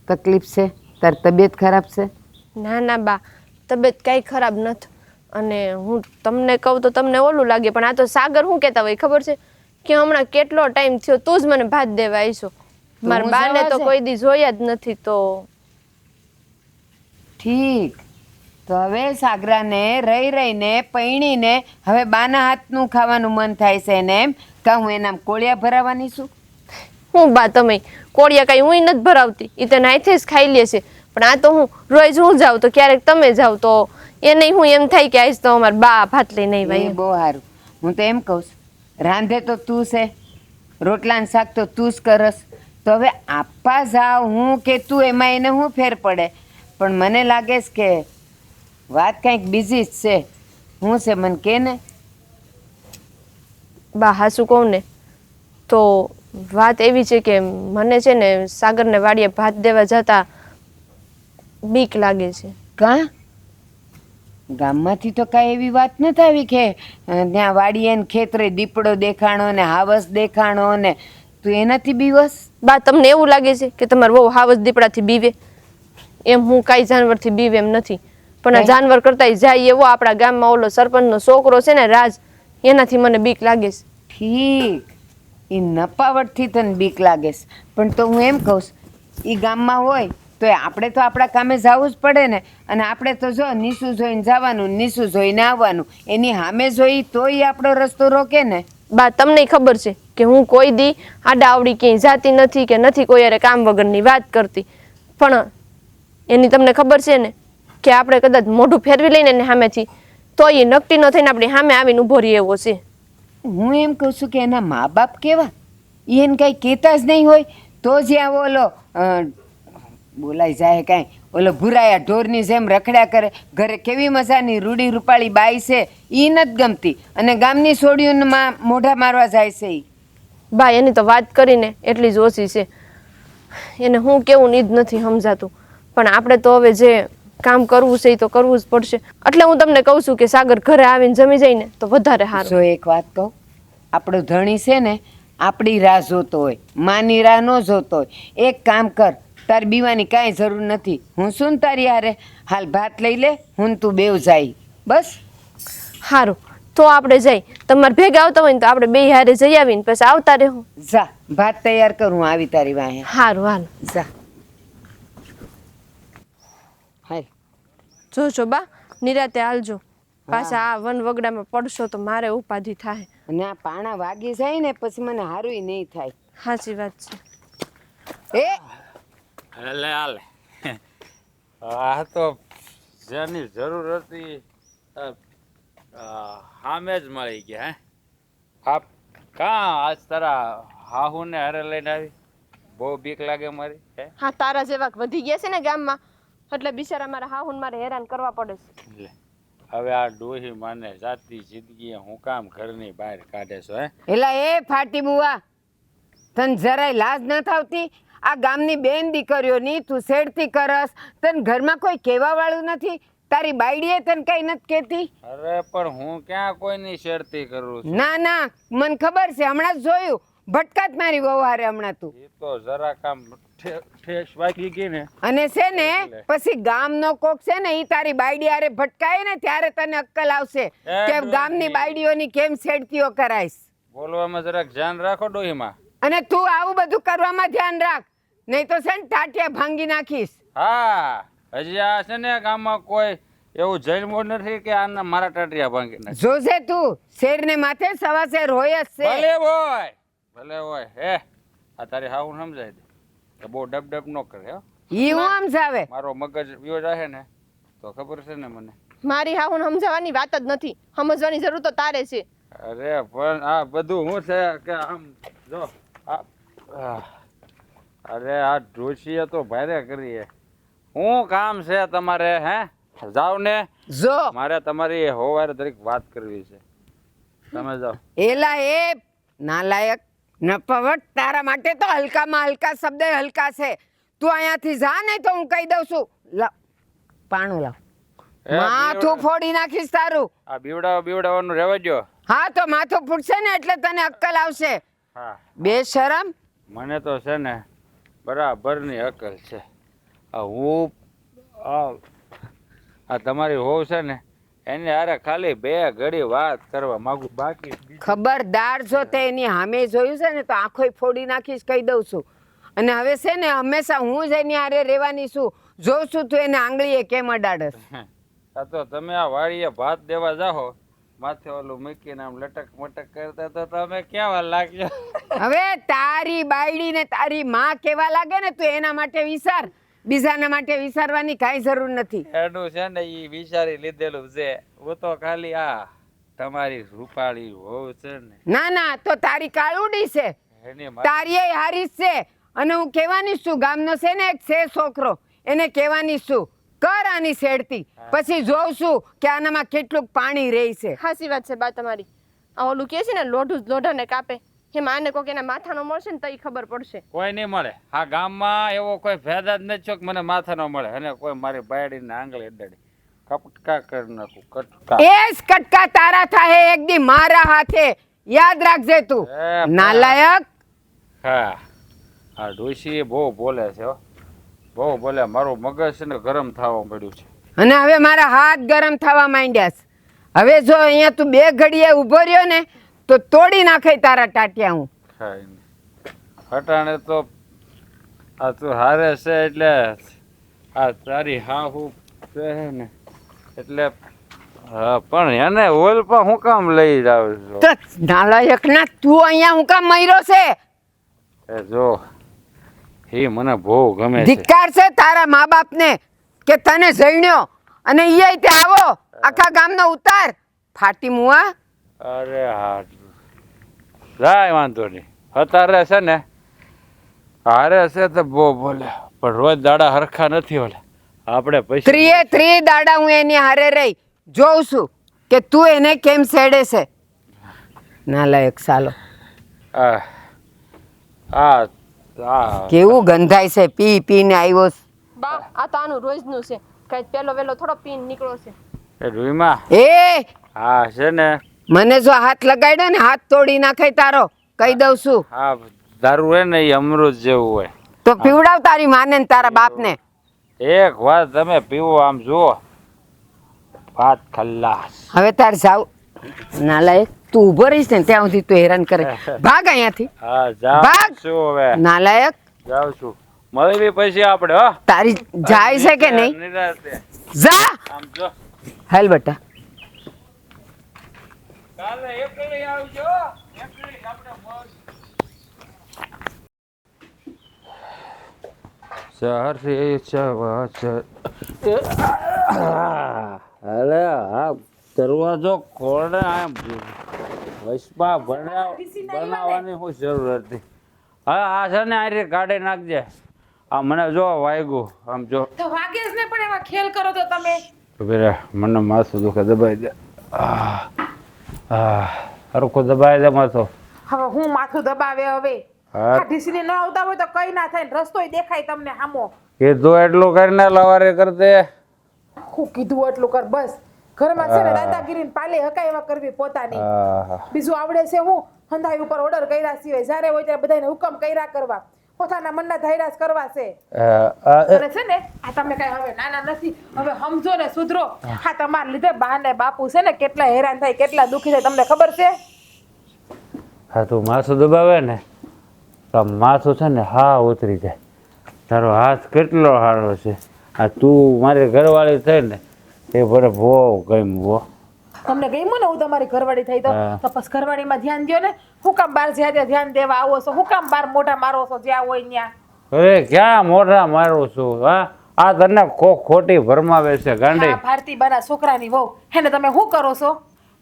તકલીફ છે? તારી તબિયત ખરાબ છે? ના ના બા, તબિયત કાંઈ ખરાબ નથી. અને હું તમને કહું તો તમને ઓલું લાગે, પણ આ તો સાગર શું કહેતા હોય ખબર છે કે હમણાં કેટલો ટાઈમ થયો તું જ મને ભાત દેવા આવીશો. મારા બાને તો કોઈ દી જોયા જ નથી. તો ઠીક, તો હવે સાગરાને રહી રહીને પૈણીને હવે બાના હાથનું ખાવાનું મન થાય છે એને એમ કે હું એના કોળિયા ભરાવાની છું? હું બા તમે કોળિયા કાંઈ હું નથી ભરાવતી, એ તો નાઈથે જ ખાઈ લે છે. પણ આ તો હું રોજ હું જાઉં તો ક્યારેક તમે જાવ તો એ નહીં હું એમ થાય કે આજ તો અમારા બા ભાત લઈને આવ્યા એમ. બહુ સારું. હું તો એમ કહું છું, રાંધે તો તું છે, રોટલાને શાક તો તું જ કરસ, તો હવે આપવા જાવ હું કે તું એમાં એને શું ફેર પડે? પણ મને લાગે છે કે વાત કંઈક બીજી જ છે. શું છે મને કે ને? બા હાસું કહું ને તો વાત એવી છે કે મને છે ને સાગરને વાડીએ ભાત દેવા જતા બીક લાગે છે. કાં? ગામમાંથી તો કાંઈ એવી વાત નથી આવી કે ત્યાં વાડીએ ને ખેતરે દીપડો દેખાણો ને હાવસ દેખાણો ને તું એનાથી બીવસ? બા તમને એવું લાગે છે કે તમારે બહુ હાવસ દીપડાથી બીવે? એમ હું કાંઈ જાનવરથી બીવે એમ નથી, પણ આ જાનવર કરતાંય જાય એવો આપણા ગામમાં ઓલો સરપંચનો છોકરો છે ને રાજ, એનાથી મને બીક લાગે છે. ઠીક, એ નપાવટથી તને બીક લાગે છે, પણ તો હું એમ કહું છું એ ગામમાં હોય તો આપણે તો આપણા કામે જવું જ પડે ને. અને આપણે તો જો નીસું જોઈને જવાનું, નીસું જોઈને આવવાનું, એની સામે જોઈ તોય આપણો રસ્તો રોકે ને. બા તમને ખબર છે કે હું કોઈ દી આડા આવડી ક્યાંય જાતી નથી કે નથી કોઈ યારે કામ વગરની વાત કરતી, પણ એની તમને ખબર છે ને કે આપણે કદાચ મોઢું ફેરવી લઈને એને સામેથી તો એ નકટી ન થઈને આપણી સામે આવીને ઊભો રહે એવો છે. હું એમ કહું છું કે એના મા બાપ કેવા? એને કાંઈ કહેતા જ નહીં હોય તો જ્યાં ઓલો બોલાઈ જાય કાંઈ ઓલો ભૂરાયા ઢોરની જેમ રખડ્યા કરે. ઘરે કેવી મજાની રૂડી રૂપાળી બાઈ છે, એ નથી ગમતી અને ગામની છોડીઓને મોઢા મારવા જાય છે ઈ. બા એની તો વાત કરીને એટલી જ ઓછી છે, એને હું કેવું ની જ નથી સમજાતું. પણ આપણે તો હવે જે કામ કરવું છે એ તો કરવું જ પડશે. એટલે હું તમને કહું છું કે સાગર ઘરે આવીને જમી જાય ને તો વધારે સારું. જો એક વાત કહું, આપણો ધણી છે ને આપણી રાહ જોતો હોય, માની રાહ ન જોતો હોય. એક કામ કર, તાર બીવાની કાંઈ જરૂર નથી. હું શું તારી હારે હાલ ભાત લઈ લે, હું તું બેવ જાય બસ. સારું, તો આપણે જઈ. તમારે ભેગા આવતા હોય ને તો આપણે બે હારે જઈ આવીને પછી આવતા રહેવું. જા ભાત તૈયાર કરું, હું આવી તારી વાહે. હારું હાલ. જા હાલ. જોજો બા, નિરાતે હાલજો. પાછા આ વન વગડામાં પડશો તો મારે ઉપાધિ થાય. અને આ પાણા વાગી જાય ને પછી મને હારું નહીં થાય. સાચી વાત છે. હાલે હાલે આ તો જેની જરૂર હતી સામે જ મળી ગયા. હે કાં આજ તારા હાહુને હારે લઈને આવી? બહુ બીક લાગે મારી. હે હા, તારા જેવા વધી ગયા છે ને ગામમાં, એટલે બિચારા મારા હાહુન મારે હેરાન કરવા પડે છે. લે હવે આ ડોહી માને જાતી જિંદગી હું કામ ઘરની બહાર કાઢે છો? હે એલા એ ફાટી બુવા, તને જરાય લાજ ન થાવતી? આ ગામની બેન દીકરીઓની તું શેડતી કરસ, તને ઘરમાં કોઈ કહેવા વાળું નથી? તારી બાયડીએ તને કઈ નથી કહેતી? અરે પણ હું ક્યાં કોઈની શેરતી કરું છું? ના ના, મને ખબર છે, હમણાં જ જોયું ભટકાત મારી વહુ હારે હમણાં તું. એ તો જરા કામ ઠેસ વાગી ગઈ ને. અને છે ને પછી ગામનો કોક છે ને ઈ તારી બાયડી હારે ભટકાય ને ત્યારે તને અક્કલ આવશે કે ગામની બાયડીઓની કેમ શેડતીઓ કરાઈશ. બોલવામાં જરાક ધ્યાન રાખો ડોહીમાં. અને તું આવું બધું કરવામાં ધ્યાન રાખ, નહીં તો છે ને ટાટિયા ભાંગી નાખીશ. હા, હજી આ છે ને ગામમાં કોઈ એવું જન્મો નથી કે આના મારા ટાટિયા ભાંગી નાખે. જોજે તું, શેરને માથે સવા શેર હોય જ છે. ભલે હોય. હે આ તારી હાવું સમજાય દે તો બહુ ડબ નો કરે. હો ઈ હું સમજાવે? મારો મગજ વ્યો જાહે ને તો ખબર છે ને મને. મારી હાહુન સમજાવવાની વાત જ નથી, સમજવાની જરૂર તો તારે છે. અરે પણ આ બધું હું છે કે આમ જો અરે આ ડોશીએ તો ભારે કરીએ. શું કામ છે તમારે? હે જાવ ને. જો મારે તમારી હોવારે દરેક વાત કરવી છે, તમે જાઓ. એલા એ નાલાયક નપવટ, તારા માટે તો હલકામાં હલકા શબ્દ હલકા છે. તું અહીંયાથી જા નહીં તો હું કહી દઉં છું. લાવ પાણું લાવ, માથું ફોડી નાખીશ તારું. આ બીવડાવવાનું રહેવા દો. હા તો માથું ફૂટશે ને એટલે તને અક્કલ આવશે. હા બેશરમ. મને તો છે ને બરાબરની અકલ છે. હું આ તમારી હોવ છે ને એને હારે ખાલી 2 ઘડી વાત કરવા માંગુ, બાકી ખબરદાર જો તે એની સામે જોયું છે ને તો આંખોય ફોડી નાખીશ, કહી દઉં છું. અને હવે છે ને હંમેશા હું જ એની હારે રહેવાની છું. જોઉં છું તું એને આંગળીએ કેમ અડાડસ. આ તો તમે આ વાડીએ ભાત દેવા જાઓ, માથે ઓલું મૂકીને આમ લટક મટક કરતા તો તમે કેવા લાગ્યો? હવે તારી બાયડી ને તારી માં કેવા લાગે ને તું એના માટે વિચાર, બીજાના માટે વિચારવાની કાંઈ જરૂર નથી. એનું છે ને એ વિચારી લીધેલું છે. હું તો ખાલી આ તમારી રૂપાળી હોવ છે ને. ના ના, તો તારી કાળુડી છે, એની તારી એ હારી જ છે. અને હું કહેવાની છું, ગામનો છે ને એક છે છોકરો, એને કહેવાની છું કર આની શેડતી, પછી જોઉં છું કે આનામાં કેટલું પાણી રહે છે. સાચી વાત છે બા તમારી. આ ઓલું કે છે ને લોઢું લોઢાને કાપે, એમાં આને કોક એના માથાનો મળશે ને તો ખબર પડશે. કોઈ નહીં મળે આ ગામમાં, એવો કોઈ ફાયદા જ નથી કે મને માથા ન મળે. અને કોઈ મારી બાયડીને આંગળી અડાડી કટકા કરી નાખું. કટકા એ જ કટકા તારા થાય એક દી મારા હાથે, યાદ રાખજે તું નાલાયક. હા, આ ડોશી બહુ બોલે છે હો, બહુ બોલે. મારું મગજ છે ને ગરમ થવા મળ્યું છે. અને હવે મારા હાથ ગરમ થવા માંડ્યા છે. હવે જો અહીંયા તું 2 ઘડીએ ઊભો રહ્યો ને તો તોડી નાખે તારા ટાટિયા હું. હટાણે તો આ તું હારે છે એટલે આ તારી હાહુ છે ને એટલે પણ એને ઓલ પર હું કામ લઈ જાવ છું? તો નાલાયક ના, તું અહીંયા હું કામ મર્યો છે? એ જો એ મને બહુ ગમે છે. ધિક્કાર છે તારા મા બાપને કે તને જઈણ્યો અને ઈ તે આવો આખા ગામનો ઉતાર. ફાટી મુઆ. અરે હા, જાય વાંધો નહીં. અત્યારે છે ને હારે છે તો બહુ બોલે, પણ રોજ દાડા હરખા નથી ઓલે. આપણે પૈસા 3 દાડા હું એની હારે રહી, જોઉં છું કે તું એને કેમ સેડે છે. નાલાયક સાલો. કેવું ગંધાય છે, પી પીને આવ્યો. બા આ તો આનું રોજનું છે, કઈ પેલો વેલો થોડો પીન નીકળો છે. એ રૂઈમાં એ હા છે ને, મને જો હાથ લગાડ્યો ને હાથ તોડી નાખે તારો, કહી દઉં છું. હા દારૂ હોય ને એ અમૃત જેવું હોય. તો પીવડાવ તારી માને ને તારા બાપને. એક વાત તમે પીવો, આમ જુઓ, વાત ખલ્લાસ. હવે તાર જાવ નાલાયક તું ઊભો રહીશ ને ત્યાં સુધી તું હેરાન કરે ભાગ અહીંયાથી હા જાઉં ભાગ. છું હવે નાલાયક જાઉં છું મળવી પછી આપણે હો તારી જાય છે કે નહીં નિરાંતે. જા આમ જો હાલ બેટા કાલે એકલી આવજો એકલી આપણે મોજ સારી ચવા અરે હા દરવાજો ખોલે આમ વૈષ્પા બનાવવાની શું જરૂર હતી હા આ છે ને આ રીતે કાઢી નાખજે આ મને જો વાગ્યું આમ જો તો વાગે જ ને પણ એમાં ખેલ કરો તો તમે ઉભી રહે મને માથું દુખે દબાઈ દે હરખું દબાઈ દે માથું હવે હું માથું દબાવે હવે હા. આ ઢીસીને ન આવતા હોય તો કઈ ના થાય ને રસ્તોય દેખાય તમને હામો કીધું એટલું કરીને લવારે કરતે હું કીધું એટલું કર બસ ઘરમાં છે ને દાદાગીરી પાલે હકાય એવા કરવી પોતાની બીજું આવડે છે હું હંધાઈ ઉપર ઓર્ડર કર્યા સિવાય જ્યારે હોય ત્યારે બધાને હુકમ કર્યા કરવા પોતાના મનના ધાયરાસ કરવા છે અને છે ને આ તમે કઈ હવે નાના નથી હવે સમજો ને સુધરો હા તમારા લીધે બા ને બાપુ છે ને કેટલા હેરાન થાય કેટલા દુખી થાય તમને ખબર છે હા તું માથું દબાવે ને તો માથું છે ને હા ઉતરી જાય તારો હાથ કેટલો સારો છે આ તું મારી ઘરવાળી થઈ ને એ ભલે બહુ ગમ્યું તમને ગમ્યું ને હું તમારી ઘરવાળી થઈ હા. તો બસ ઘરવાળીમાં ધ્યાન દ્યો ને હું કામ બાર જ્યાં ત્યાં ધ્યાન દેવા આવો છો હું કામ બાર મોઢા મારો છો જ્યાં હોય ત્યાં અરે ક્યાં મોઢા મારું છું હા આ તને ખોટી ભરમાવે છે ગાંડી હા ભારતી બાના છોકરાની વહુ હેને તમે શું કરો છો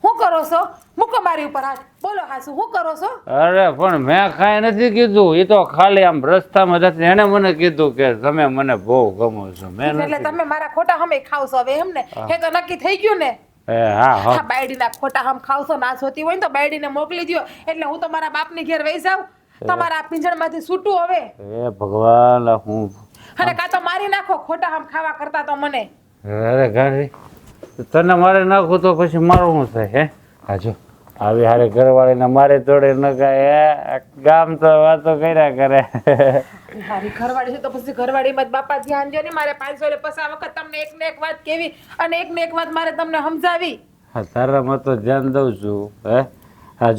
શું કરો છો મૂકો મારી ઉપર હાથ બોલો હાસુ શું કરો છો અરે પણ મેં કાંઈ નથી કીધું એ તો ખાલી આમ રસ્તામાં જતી એને મને કીધું કે તમે મને બહુ ગમો છો મેં એટલે નથી તમે મારા ખોટા હમે ખાવ છો હવે એમ ને એ તો નક્કી થઈ ગયું ને હા હા હા બાયડીના ખોટા હમ ખાવશો ના જોતી હોય ને તો બાયડીને મોકલી દ્યો એટલે હું તો મારા બાપની ઘેર વહી જાઉં તમારા પિંજણમાંથી છૂટું હવે એ ભગવાન હું અને કાં તો મારી નાખો ખોટા હમ ખાવા કરતા તો મને અરે ગાંડી તને મારે નાખું તો પછી મારું શું થાય હે હા જો આવી હારે ઘરવાળીને મારે જોડે ન ગાય ગામ તો વાતો કર્યા કરે મારી ઘરવાળી છે તો પછી ઘરવાળીમાં જ બાપા ધ્યાન દો ને મારે 500 ને 50 વખત તમને એક ને એક વાત કેવી અને એક ને એક વાત મારે તમને સમજાવી હા તારામાં તો ધ્યાન દઉં છું હે હા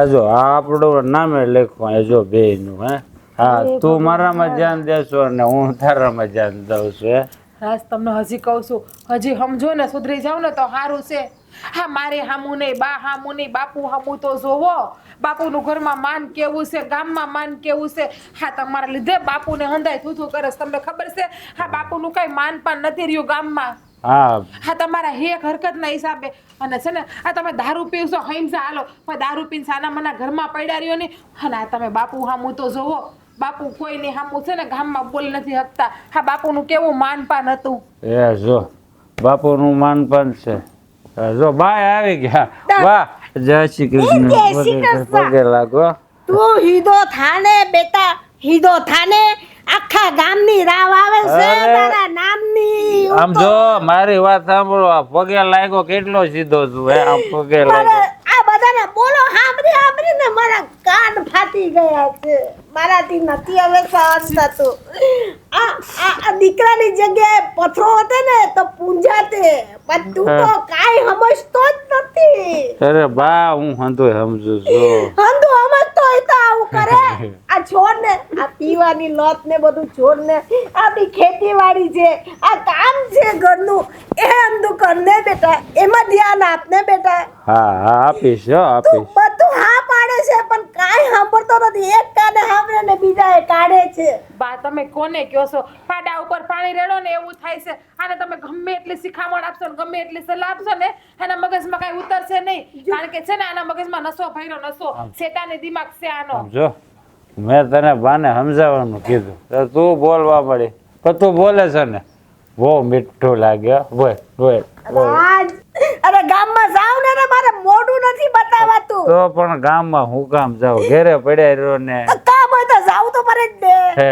જો આ આપણું નામે લખવા જો બેયનું હે હા તું મારામાં ધ્યાન દેશો અને હું તારામાં ધ્યાન દઉં છું હે રાજ તમને હજી કહું છું હજી સમજો ને સુધરી જાવ ને તો સારું છે હા મારે હામું નહીં બા હામું નહીં બાપુ હામું તો જોવો બાપુનું ઘરમાં માન કેવું છે ગામમાં માન કેવું છે હા તમારા લીધે બાપુને હંધાય થૂથું કરે છે તમને ખબર છે હા બાપુનું કઈ માન પાન નથી રહ્યું ગામમાં હા હા તમારા હેક હરકતના હિસાબે અને છે ને આ તમે દારૂ પીવશો હૈમસા હાલો પણ દારૂ પીને સાના મના ઘરમાં પડ્યા રહ્યો ને અને આ તમે બાપુ હામું તો જોવો બાપુ કોઈને હામું છે ને ગામમાં બોલી નથી શકતા હા બાપુનું કેવું માનપાન હતું એ જો બાપુનું માનપાન છે જો બાય આવી ગયા વાહ જય શ્રી કૃષ્ણ પગે લાગો તું હીધો થાને બેટા હીધો થાને આખા ગામની રાવ આવે છે અરે. તારા નામની આમ જો મારી વાત સાંભળો આ પગે લાગ્યો કેટલો સીધો છું હે આમ પગે લાગ્યો આ બધાને બોલો સાંભળીને મારા કાન ફાટી ગયા છે મારાથી નથી હવે સહન થતું આ દીકરાની જગ્યાએ પથરો હતો ને તો પૂંજાતે પણ તું તો કાઈ સમજતો જ નથી અરે બા હું હંધો સમજુ છું હંધુ સમજતો હોય તો આવું કરે આ છોડ ને આ પીવાની લત ને બધું છોડ ને આપણી ખેતીવાડી છે આ કામ છે ઘરનું એ હંધુ કર ને બેટા એમાં ધ્યાન આપ ને બેટા હા આપીશ તું આપીશ બધું હા પાડે છે પણ કાઈ સાંભળતો નથી એક કાને સાંભળે ને બીજા એ કાઢે છે બા તમે કોને કહો છો પાડા ઉપર પાણી રેડો ને એવું થાય છે આને તમે ગમે એટલી શિખામણ આપશો ને ગમે એટલી સલાહ આપશો ને એના મગજમાં કઈ ઉતરશે નહીં કારણ કે છે ને આના મગજમાં નસો ભર્યો નસો શેતાની દિમાગ છે આનો જો મેં તને બાને સમજાવવાનું કીધું તો તું બોલવા પડી પણ તું બોલે છે ને બહુ મીઠું લાગ્યો બોલ બોલ બોલ આજ અરે ગામમાં જાવ ને મારે મોઢું નથી બતાવાતું તો પણ ગામમાં હું કામ જાઉં ઘેરે પડ્યા રહ્યો ને કામ હોય તો જાવ તો પડે જ ને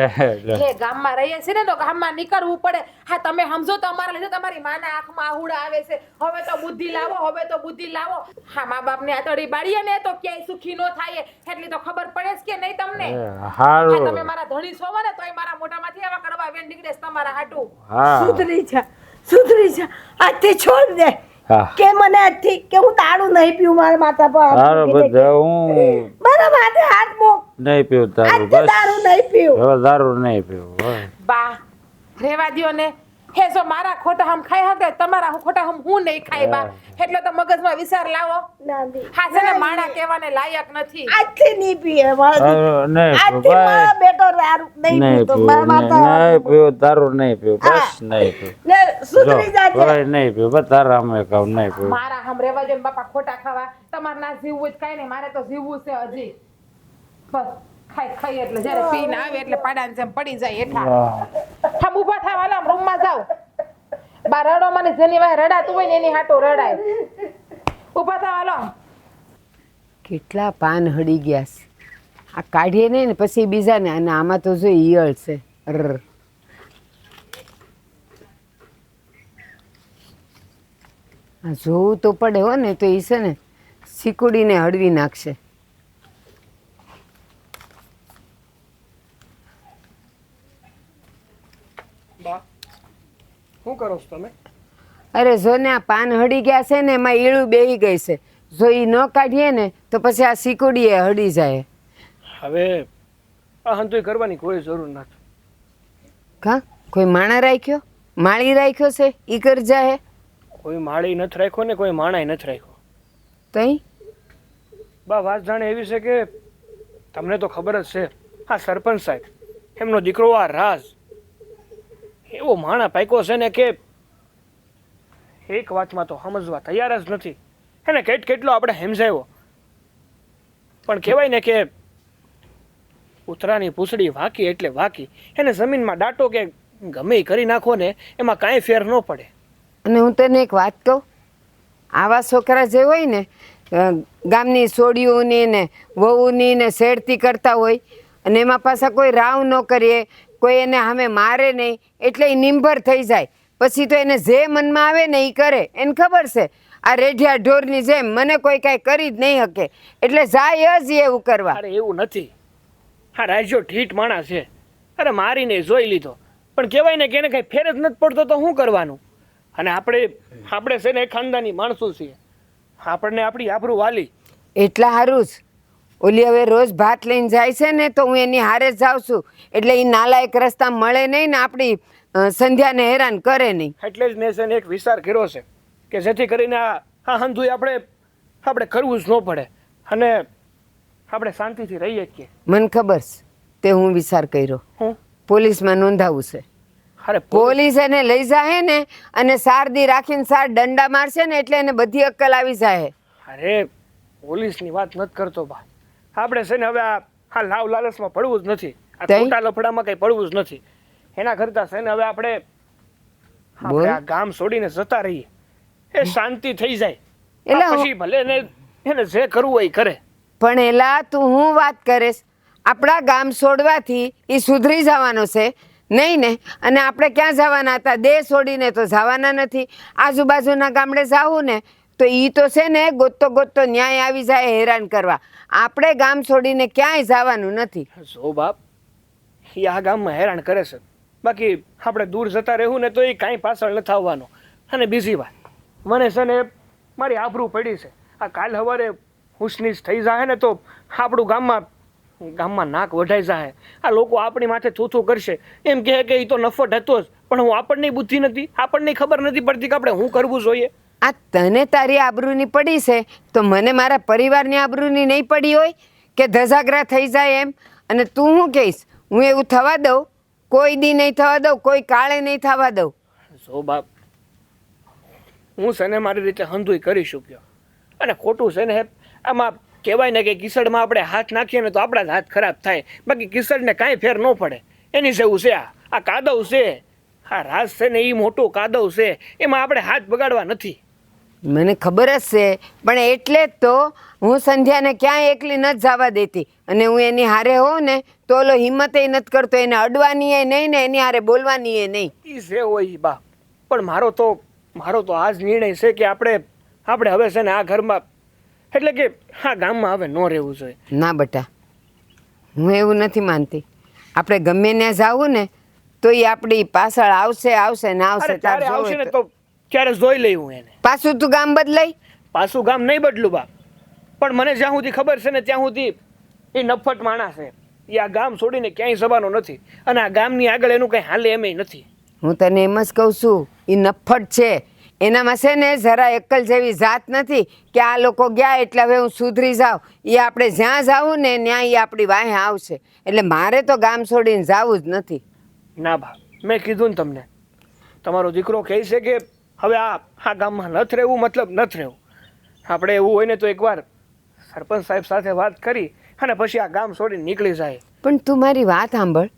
હે ગામમાં રહીએ છીએ ને તો ગામમાં નીકળવું પડે હા તમે સમજો તો અમારા લીધે તમારી માના આંખમાં આહુડા આવે છે હવે તો બુદ્ધિ લાવો હવે તો બુદ્ધિ લાવો હા મા બાપની આતડી બાળીએ ને તો ક્યાંય સુખી ન થાય એટલી તો ખબર પડે છે કે નહીં તમને હા હારું તમે મારા ધણી છો ને તોય મારા મોઢામાંથી આવા કડવા વેણ નીકળે છે તમારા હાટુ હા સુધરી જા આજથી છોડ દે હા કે મને આજથી કે હું તારું નહીં પીવું મારા માથા પર હાથ તારો મૂકીને બધા હું મારા માથે હાથ મૂક નહીં પીવું તારું આજથી બસ તારું નહીં પીવું હવે દારૂ નહીં પીવું હવે. બા રેવા દ્યો ને હે જો મારા ખોટા હમ ખાઈ હકે તમારા ખોટા હમ હું નહીં ખાઈ બા એટલે તો મગજમાં વિચાર લાવો નાની હા છે ને માણા કહેવાને લાયક નથી આજથી નહીં પીએ મારા નહીં આજથી પીવું મારા બેટો દારૂ નહીં નહીં પીતો પીવું મારા માથા હાથ નહીં મૂક. પીવું તારું નહીં પીવું બસ નહીં પીવું ને જો સુધરી જાજે હવે નહીં પીવું બસ તારા અમે કહું નહીં પીવું મારા હમ રેવા દ્યો ને બાપા ખોટા ખાવા તમારે ના જીવવું જ કાંઈ નહીં મારે તો જીવવું છે હજી બસ ખાઈ એટલે જ્યારે પીને આવે એટલે પાડાને જેમ પડી જાય હેઠા હમ ઊભા થાવ હાલો રૂમમાં જાવ બા રડો મને જેની વાહે રડાતું હોય ને એની હાટો રડાય ઊભા થાવ હાલો કેટલા પાન હળી ગયા છે આ કાઢીએ નહીં ને પછી બીજાને અને આમાં તો જો ઈયળ છે અરર. આ જોવું તો પડે હો ને તો એ છે ને સિકુડીને હળવી નાખશે. બા શું કરો છો તમે? અરે જો ને આ પાન હળી ગયા છે ને એમાં ઈળું બેહી ગઈ છે. જો એ ન કાઢીએ ને તો પછી આ સિકુડીએ હળી જાય. હવે આ હંતુય કરવાની કોઈ જરૂર નથી. કા કોઈ માણા રાખ્યો માળી રાખ્યો છે ઈ કરજા હે કોઈ માળી નથી રાખ્યો ને કોઈ માણાય નથી રાખ્યો. તઈ બા વાત જાણે એવી છે કે તમને તો ખબર જ છે આ સરપંચ સાહેબ એમનો દીકરો આ રાજ એવો માણા પાક્યો છે ને કે એક વાતમાં તો સમજવા તૈયાર જ નથી. એને કેટલો આપણે સમજાવ્યો પણ કહેવાય ને કે ઉતરાની પૂંછડી વાકી એટલે વાકી. એને જમીનમાં દાટો કે ગમે ઈ કરી નાખો ને એમાં કાંઈ ફેર ન પડે. અને હું તને એક વાત કહું આવા છોકરા જે હોય ને ગામની સોડીઓની ને વહુની ને શેરતી કરતા હોય અને એમાં પાછા કોઈ રાવ ન કરીએ કોઈ એને સામે મારે નહીં એટલે એ નિંભર થઈ જાય. પછી તો એને જે મનમાં આવે ને એ કરે. એને ખબર છે આ રેઢિયા ઢોરની જેમ મને કોઈ કાંઈ કરી જ નહીં શકે એટલે જાય જ એવું કરવા. અરે એવું નથી. હા રાજ્યો ઠીઠ માણસ છે. અરે મારીને જોઈ લીધો પણ કહેવાય ને કે એને કઈ ફેર જ નથી પડતો તો શું કરવાનું. અને આપણે છે ને ખાનદાની માણસો છીએ. આપણને આપણી આબરૂ વાલી. એટલા સારું જ ઓલી હવે રોજ ભાત લઈને જાય છે ને તો હું એની હારે જ જાઉં છું એટલે એ નાલાયક રસ્તા મળે નહીં ને આપણી સંધ્યાને હેરાન કરે નહીં. એટલે જ મેં છે ને એક વિચાર કર્યો છે કે જેથી કરીને આ હંધુય આપણે કરવું જ ન પડે અને આપણે શાંતિથી રહીએ જ. મને ખબર છે તે હું વિચાર કર્યો હું પોલીસમાં નોંધાવું છે. અરે પોલીસ એને લઈ જાય ને અને સારદી રાખીને સાર દંડા મારશે ને એટલે એને બધી અક્કલ આવી જાય. અરે પોલીસની વાત નથી કરતો બા. આપણે છે ને હવે આ લાવ લાલચમાં પડવું જ નથી. આ તઈ? ખોટા લફડામાં કઈ પડવું જ નથી. એના કરતા છે ને હવે આપણે આ ગામ છોડીને જતા રહીએ એ શાંતિ થઈ જાય. એટલે આ પછી ભલે એને જે કરવું હોય એ કરે. પણ એલા તું હું વાત કરીશ આપણા ગામ છોડવાથી એ સુધરી જવાનો છે નહીં ને. અને આપણે ક્યાં જવાના હતા દેહ છોડીને તો જવાના નથી. આજુબાજુના ગામડે જાવું ને તો એ તો છે ને ગોતતો ન્યાય આવી જાય હેરાન કરવા. આપણે ગામ છોડીને ક્યાંય જવાનું નથી. જો બાપ એ આ ગામમાં હેરાન કરે છે બાકી આપણે દૂર જતા રહેવું ને તો એ કાંઈ પાછળ નથી આવવાનો. અને બીજી વાત મને છે ને મારી આબરૂ પડી છે. આ કાલ સવારે હુસનીસ થઈ જાય ને તો આપણું ગામમાં નાક વઢાઈ જાય. આ લોકો આપણી માથે થૂથું કરશે એમ કહે કે એ તો નફટ હતો જ પણ હું આપણને બુદ્ધિ નથી આપણને ખબર નથી પડતી કે આપણે શું કરવું જોઈએ. આ તને તારી આબરૂની પડી છે તો મને મારા પરિવારની આબરૂની નહીં પડી હોય કે ધજાગરા થઈ જાય એમ. અને તું શું કહીશ હું એવું થવા દઉં? કોઈ દી નહીં થવા દઉં કોઈ કાળે નહીં થવા દઉં. જો બાપ હું છે ને મારી રીતે હંધુય કરી શક્યો અને ખોટું છે ને આમાં કહેવાય ને કે કિસડમાં આપણે હાથ નાખીએ ને તો આપણા જ હાથ ખરાબ થાય બાકી કિસડને કાંઈ ફેર ન પડે. એની જેવું છે આ કાદવ છે આ રાસ છે ને એ મોટું કાદવ છે એમાં આપણે હાથ બગાડવા નથી. મને ખબર જ છે પણ એટલે જ તો હું સંધ્યાને ક્યાંય એકલી નથી જવા દેતી. અને હું એની હારે હોઉં ને તો ઓલો હિંમતે નથી કરતો. એને અડવાની એ નહીં ને એની હારે બોલવાની એ નહીં. એ છે હોય બા પણ મારો તો આ જ નિર્ણય છે કે આપણે હવે છે ને આ ઘરમાં એટલે કે આ ગામમાં હવે ન રહેવું જોઈએ. ના બટા હું એવું નથી માનતી. આપણે ગમે ત્યાં જાવું ને તો એ આપણી પાછળ આવશે ને આવશે. અરે તાર ત્યારે આવશે જોવે ને તો. ત્યારે જોઈ લઈ હું એને. પાછું તું ગામ બદલાઈ? પાછું ગામ નહીં બદલું બા, પણ મને જ્યાં સુધી ખબર છે ને ત્યાં સુધી એ નફટ માણસ છે. એ આ ગામ છોડીને ક્યાંય જવાનો નથી, અને આ ગામની આગળ એનું કંઈ હાલે એમ નથી. હું તને એમ જ કહું છું, એ નફ્ફટ છે. એનામાં છે ને જરા એકલ જેવી જાત નથી કે આ લોકો ગયા એટલે હવે હું સુધરી જાઉં. એ આપણે જ્યાં જાવું ને ત્યાં એ આપણી વાહે આવશે. એટલે મારે તો ગામ છોડીને જવું જ નથી. ના બા, મેં કીધું ને તમને, તમારો દીકરો કહે છે કે હવે આ ગામમાં નથી રહેવું, મતલબ નથી રહેવું. આપણે એવું હોય ને તો એકવાર સરપંચ સાહેબ સાથે વાત કરી અને પછી આ ગામ છોડીને નીકળી જાય. પણ તું મારી વાત સાંભળ.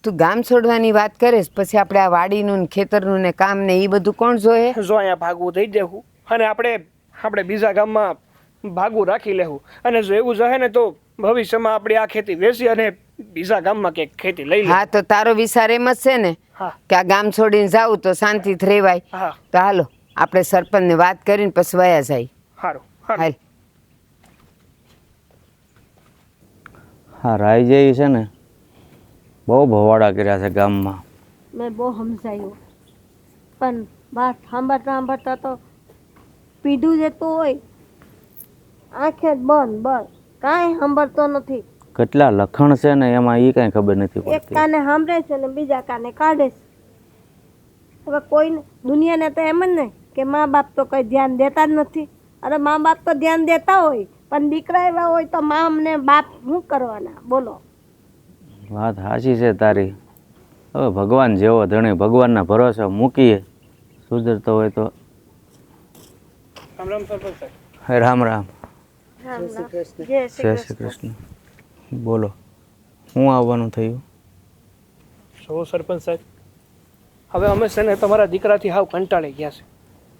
તું ગામ છોડવાની વાત કરીશ પછી આપણે આ વાડીનું ને ખેતરનું ને કામ ને એ બધું કોણ જોયે? જો અહીંયા ભાગવું થઈ દેવું અને આપણે બીજા ગામમાં ભાગવું રાખી લેવું, અને જો એવું જશે ને તો ભવિષ્યમાં આપણી આ ખેતી વેચી અને બીજા ગામમાં કંઈક ખેતી લઈ લે. હા, તો તારો વિચાર એમ જ છે ને હા કે આ ગામ છોડીને જાવું તો શાંતિથી રહેવાય. હા તો હાલો આપણે સરપંચને વાત કરીને પછી વયા જાય. સારું સારું. હાલ. હા, રાયજે છે ને બહુ ભવાડા કર્યા છે ગામમાં. મેં બહુ સમજાયું પણ વાત સાંભળતા સાંભળતા તો પીધું જતું હોય, આંખે જ બંધ બસ, કાંઈ સાંભળતો નથી. કેટલા લખણ છે ને એમાં એ કાંઈ ખબર નથી એક પડતી. કાને સાંભળે છે ને બીજા કાને કાઢે છે. હવે કોઈને દુનિયાને તો એમ જ ને કે મા બાપ તો કંઈ ધ્યાન દેતા જ નથી. અરે મા બાપ તો ધ્યાન દેતા હોય પણ દીકરા એવા હોય તો મા અમને બાપ શું કરવાના? બોલો. વાત સાચી છે તારી. હવે ભગવાન જેવો ધણી, ભગવાનના ભરોસે મૂકીએ, સુધરતો હોય તો. રામ રામ સરપંચ સાહેબ. હે રામ રામ. જય જય શ્રી કૃષ્ણ. બોલો, શું આવવાનું થયું? જો સરપંચ સાહેબ, હવે અમે છે ને તમારા દીકરાથી હાવ કંટાળી ગયા છે,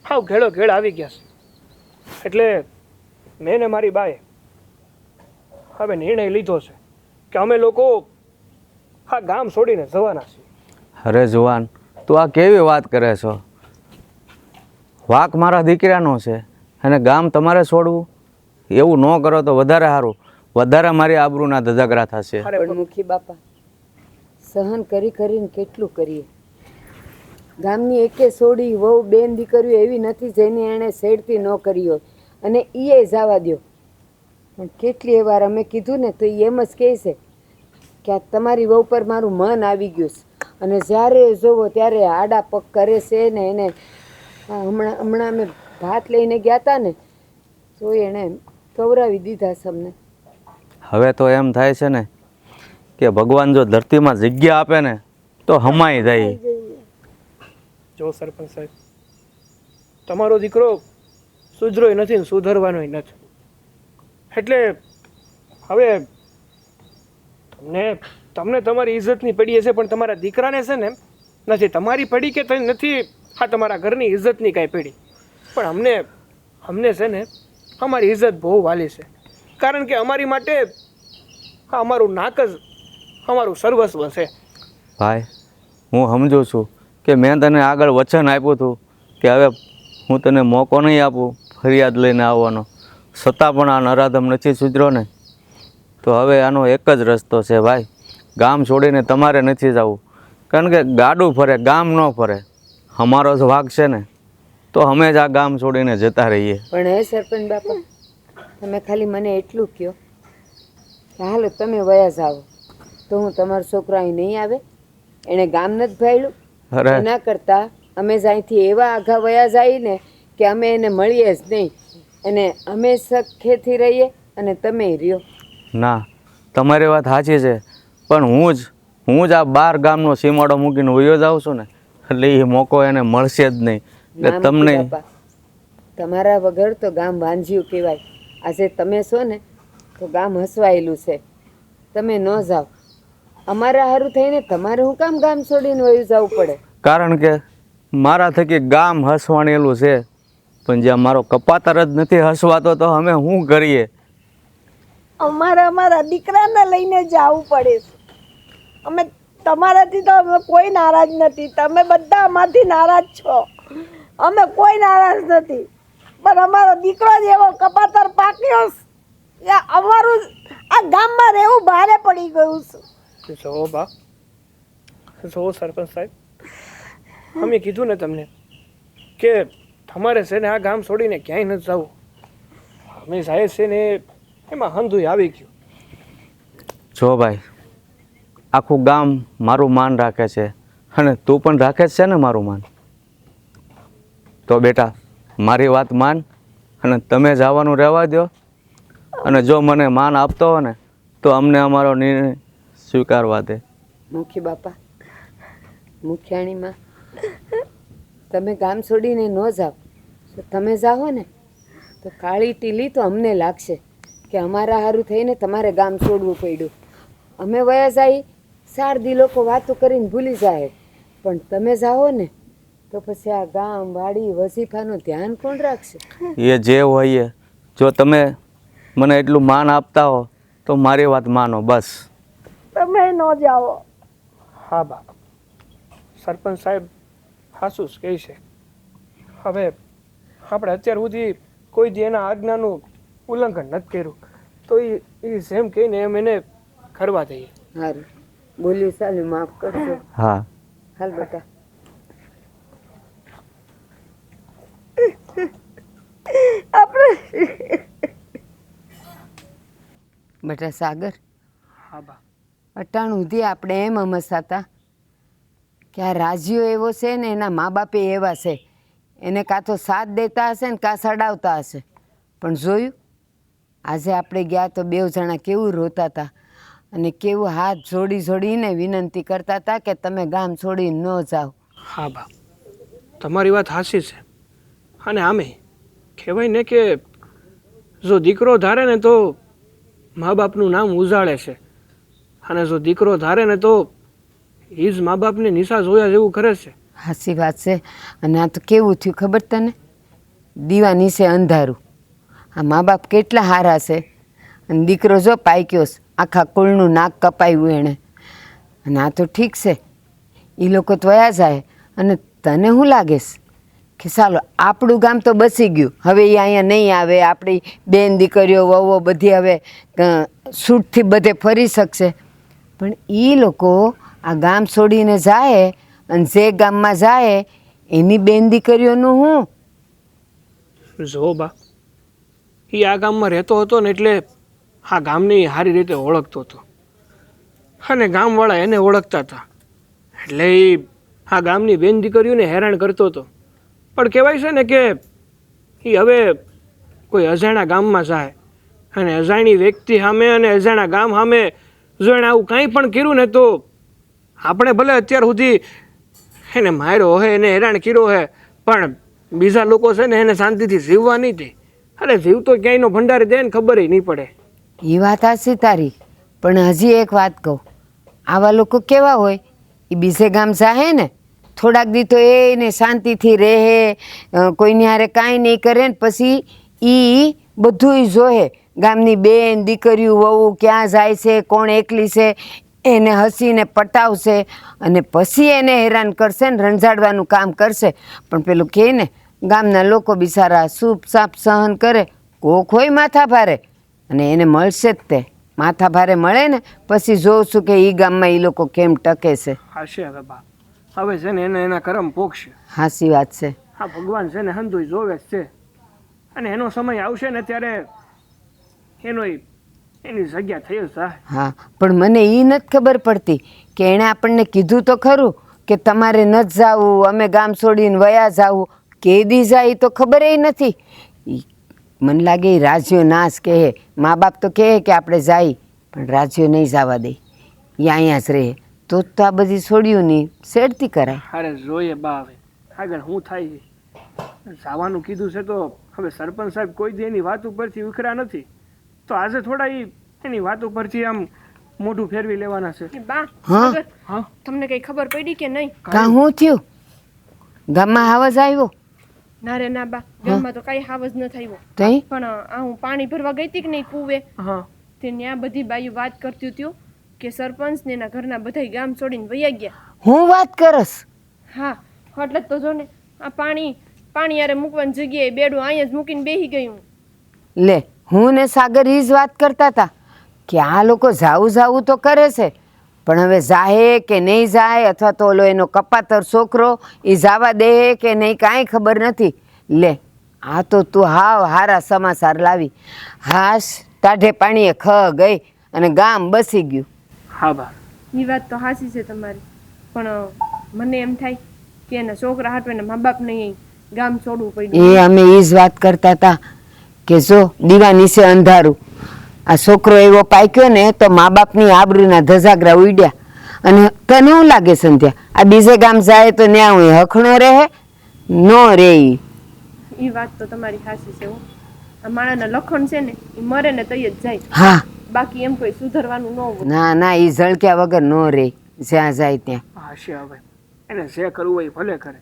હાવ ઘેડો ઘેડ આવી ગયા છે. એટલે મેં ને મારી બાએ હવે નિર્ણય લીધો છે કે અમે લોકો આ ગામ છોડીને જવાના છીએ. અરે જુવાન, તું આ કેવી વાત કરે છો? વાક મારા દીકરાનો છે અને ગામ તમારે છોડવું? એવું ન કરો તો વધારે સારું. વધારે મારી આબરૂના ધજાગરા થશે. અરે પણ મુખી બાપા, સહન કરી કરીને કેટલું કરીએ. ગામની એકે સોડી વહુ બેન દીકરીઓ એવી નથી જેની એણે સેડતી ન કરી હોય, અને એ જવા દ્યો. પણ કેટલી વાર અમે કીધું ને તો એ એમ જ કહે છે કે આ તમારી વહુ પર મારું મન આવી ગયું છે, અને જ્યારે જોવો ત્યારે આડા પગ કરે છે ને એને હમણાં અમે ભાત લઈને ગયા હતા ને તો એણે કવરાવી દીધા છે અમને. હવે તો એમ થાય છે ને કે ભગવાન જો ધરતીમાં જગ્યા આપે ને તો હમાઈ જાય. જો સરપંચ સાહેબ, તમારો દીકરો સુધરોય નથી ને સુધરવાનોય નથી. એટલે હવે તમને તમારી ઇજ્જતની પડી હશે પણ તમારા દીકરાને છે ને નથી. તમારી પડી કે નથી, આ તમારા ઘરની ઇજ્જતની કાંઈ પડી. પણ અમને છે ને અમારી ઇજ્જત બહુ વાલી છે, કારણ કે અમારી માટે આ અમારું નાક જ અમારું સર્વસ્વ છે. ભાઈ, હું સમજુ છું કે મેં તને આગળ વચન આપ્યું હતું કે હવે હું તને મોકો નહીં આપું ફરિયાદ લઈને આવવાનો, છતાં પણ આ નરાધમ નથી સુધર્યો ને. તો હવે આનો એક જ રસ્તો છે ભાઈ, ગામ છોડીને તમારે નથી જવું. કારણ કે ગાડું ફરે, ગામ ન ફરે. અમારો જ વાઘ છે ને તો અમે જ આ ગામ છોડીને જતા રહીએ. પણ હે સરપંચ બાપા, તમે ખાલી મને એટલું કહો કે હાલો તમે વયા જાઓ તો હું તમારો છોકરો અહીં નહીં આવે? એણે ગામ નથી ભાડ્યું? અરે એના કરતાં અમે જ અહીંથી એવા આઘા વયા જાય ને કે અમે એને મળીએ જ નહીં, અને અમે સખેથી રહીએ અને તમે રહ્યો. ના, તમારી વાત સાચી છે, પણ હું જ આ 12 ગામનો સીમાડો મૂકીને વયો જાઉં છું ને એટલે એ મોકો એને મળશે જ નહીં. ના એટલે મુખી તમને બાપા, તમારા વગર તો ગામ વાંજ્યું કહેવાય. આજે તમે છો ને તો ગામ હસવાયેલું છે. તમે ન જાઓ, અમારા હારું થઈને તમારે હું કામ ગામ છોડીને વયું જવું પડે? કારણ કે મારા થકી ગામ હસવાણેલું છે, પણ જ્યાં મારો કપાતર જ નથી હસવાતો તો અમે શું કરીએ? અમારે અમારા દીકરાને લઈને જવું પડે છે. અમે તમારાથી તો અમે કોઈ નારાજ નથી, તમે બધા અમારથી નારાજ છો. અમે કોઈ નારાજ નથી, પણ અમારો દીકરો જ એવો કપાતર પાક્યો છે કે અમારું આ ગામમાં રહેવું ભારે પડી ગયું છે. જો બા, જો સરપંચ સાહેબ, અમે કીધું ને તમને કે તમારે છે ને આ ગામ છોડીને ક્યાંય નથી જવું. અમે સાહેબ છે ને એમાં હંધુય આવી ગયું. જો ભાઈ, આખું ગામ મારું માન રાખે છે અને તું પણ રાખે જ છે ને મારું માન. તો બેટા મારી વાત માન અને તમે જવાનું રહેવા દો. અને જો મને માન આપતો હો ને તો અમને અમારો નિર્ણય સ્વીકારવા દે. મુખી બાપા, મુખિયાણીમાં, તમે ગામ છોડીને ન જાઓ. તો તમે જાઓ ને તો કાળી ટીલી તો અમને લાગશે કે અમારા હારું થઈને તમારે ગામ છોડવું પડ્યું. અમે વયા જાય સારદી લોકો વાતો કરીને ભૂલી જાય, પણ તમે જાઓ ને તો પછી આ ગામ વાડી વસીફાનું ધ્યાન કોણ રાખશે? એ જે હોય એ, જો તમે મને એટલું માન આપતા હો તો મારી વાત માનો બસ. તમે ન જાઓ. હા બા, સરપંચ સાહેબ હાસું જ કહે છે. હવે આપણે અત્યાર સુધી કોઈ દી એના આજ્ઞાનું ઉલ્લંઘન નથી કર્યું, તો એ જેમ કહીને એમ એને કરવા દઈએ. સારું બોલ્યું, ચાલ્યું, માફ કરજો. હા હાલ બેટા. બેટા સાગર, હા બા. અટાણું સુધી આપણે એમ સમજતા કે આ રાજીઓ એવો છે ને એના મા બાપે એવા છે, એને કાં તો સાથ દેતા હશે ને કાં સડાવતા હશે. પણ જોયું આજે આપણે ગયા તો 2 જણા કેવું રોતા હતા અને કેવું હાથ જોડી જોડીને વિનંતી કરતા હતા કે તમે ગામ છોડીને ન જાઓ. હા બા, તમારી વાત હાસી છે. અને આમે કહેવાય ને કે જો દીકરો ધારે ને તો મા બાપનું નામ ઉજાળે છે, અને જો દીકરો ધારે ને તો એ જ મા બાપને નિશા જોયા જેવું કરે છે. સાચી વાત છે. અને આ તો કેવું થયું ખબર તને? દીવા નીચે અંધારું. આ મા બાપ કેટલા સારા છે અને દીકરો જો પાક્યો છે, આખા કુળનું નાક કપાયું એણે. અને આ તો ઠીક છે, એ લોકો તો વયા જાય. અને તને શું લાગે છે કે ચાલો આપણું ગામ તો બસી ગયું, હવે એ અહીંયા નહીં આવે, આપણી બેન દીકરીઓ વહુઓ બધી હવે છૂટથી બધે ફરી શકશે. પણ એ લોકો આ ગામ છોડીને જાય અને જે ગામમાં જાય એની બેન દીકરીઓનું હું? જો બા, એ આ ગામમાં રહેતો હતો ને એટલે આ ગામની સારી રીતે ઓળખતો હતો, અને ગામવાળા એને ઓળખતા હતા. એટલે એ આ ગામની બેન દીકરીઓને હેરાન કરતો હતો. પણ કહેવાય છે ને કે એ હવે કોઈ અજાણ્યા ગામમાં જાય અને અજાણી વ્યક્તિ સામે અને અજાણ્યા ગામ સામે જો એણે આવું કાંઈ પણ કર્યું ને તો આપણે ભલે અત્યાર સુધી એને માર્યો હોય, એને હેરાન કર્યો હોય, પણ બીજા લોકો છે ને એને શાંતિથી જીવવા નહીં દે. અરે જીવતો ક્યાંયનો ભંડારી દે ને ખબર નહીં પડે. એ વાત હાચી તારી, પણ હજી એક વાત કહું, આવા લોકો કેવા હોય? એ બીજે ગામ જાહે ને થોડાક દી તો એને શાંતિથી રહે, કોઈની હારે કાંઈ નહીં કરે ને પછી એ બધું જોહે. ગામની બેન દીકરીઓ વહુ ક્યાં જાય છે, કોણ એકલી છે, એને હસીને પટાવશે અને પછી એને હેરાન કરશે ને રંજાડવાનું કામ કરશે. પણ પેલું કહે ને ગામના લોકો બિચારા સૂપ સાપ સહન કરે, કોક હોય માથા ભારે, અને એને મળશે જ તે. માથા ભારે મળે ને પછી જોઉં છું કે એ ગામમાં એ લોકો કેમ ટકે છે. હાશે હવે બા, હવે છે ને એને એના કરમ પોખશે. હાચી વાત છે. હા, ભગવાન છે ને હંધુય જોવે જ છે, અને એનો સમય આવશે ને ત્યારે એની જગ્યા થઈ જ જાય. હા, પણ મને એ નથી ખબર પડતી કે એણે આપણને કીધું તો ખરું કે તમારે નથી જાવું, અમે ગામ છોડીને વયા જાવું. કેદી જાય એ તો ખબર ય નથી. મને લાગે એ રાજ્યો નાશ કહે. મા બાપ તો કહે કે આપણે જાય, પણ રાજ્યો નહીં જવા દે, એ અહીંયા જ રહે. તો આ બધી છોડ્યું નહીં શેડતી કરાય. અરે જોઈએ બા, હવે આગળ શું થાય છે. જવાનું કીધું છે તો હવે સરપંચ સાહેબ કોઈ દી એની વાત ઉપરથી ઉખરા નથી, તો આજે થોડા એની વાત ઉપરથી આમ મોઢું ફેરવી લેવાના છે. બા, હા? અગર હા, તમને કઈ ખબર પડી કે નહીં? કાં શું થયું? ગામમાં આવાજ આવ્યો? ના રે ના બા, ગામમાં તો કઈ હાવજ ન થયો. તઈ પણ આ હું પાણી ભરવા ગઈ હતી કે નહીં કુવે, હા, તે ત્યાં બધી બાયું વાત કરતી હતી કે સરપંચ ને એના ઘરના બધા ગામ છોડીને વયા ગયા. હું વાત કરસ? હા, એટલે જ તો જો ને આ પાણી યારે મૂકવાની જગ્યાએ બેડું અહીંયા જ મૂકીને બેસી ગયું. લે, હું ને સાગર ઈ જ વાત કરતા હતા કે આ લોકો જાવું તો કરે છે, પણ હવે જાહે કે નહીં જાય, અથવા તો ઓલો એનો કપાતર છોકરો એ જવા દે કે નહીં કાંઈ ખબર નથી. લે આ તો તું હાવ હારા સમાચાર લાવી. હાશ ટાઢે પાણીએ ખ ગઈ અને ગામ બસી ગયું. હા બા, એ વાત તો સાચી છે તમારી, પણ મને એમ થાય કે એના છોકરા હાટુ એના મા બાપ નહીં ગામ છોડવું પડ્યું. એ અમે એ જ વાત કરતા હતા કે જો દીવા નીચે અંધારું, આ છોકરો એવો પાક્યો ને તો મા બાપની આબરૂના ધજાગરા ઉડ્યા. અને તને શું લાગે સંધ્યા, આ બીજે ગામ જાય તો ન્યા હું હખણો રહે નો રે ઈ. એ વાત તો તમારી સાચી છે હો. આ માણાના લખણ છે ને એ મરે ને તઈ જ જાય, હા બાકી એમ કોઈ સુધરવાનું ન હોય. ના ના ઈ ઝળક્યા વગર નો રે જ્યાં જાય ત્યાં. હશે હવે એને જે કરવું હોય એ ભલે કરે,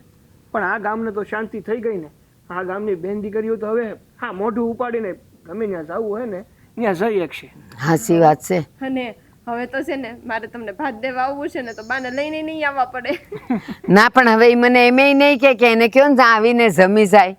પણ આ ગામને તો શાંતિ થઈ ગઈ ને. આ ગામની બેન દીકરીઓ તો હવે હા મોઢું ઉપાડીને ગમે ત્યાં જવું હોય ને ત્યાં જઈ શકશે. હાચી વાત છે. અને હવે તો છે ને મારે તમને ભાત દેવા આવવું છે ને તો બાને લઈને નહીં આવવા પડે. ના પણ હવે ઈ મને એમ નહીં કે એને કયો ને આવીને જમી જાય.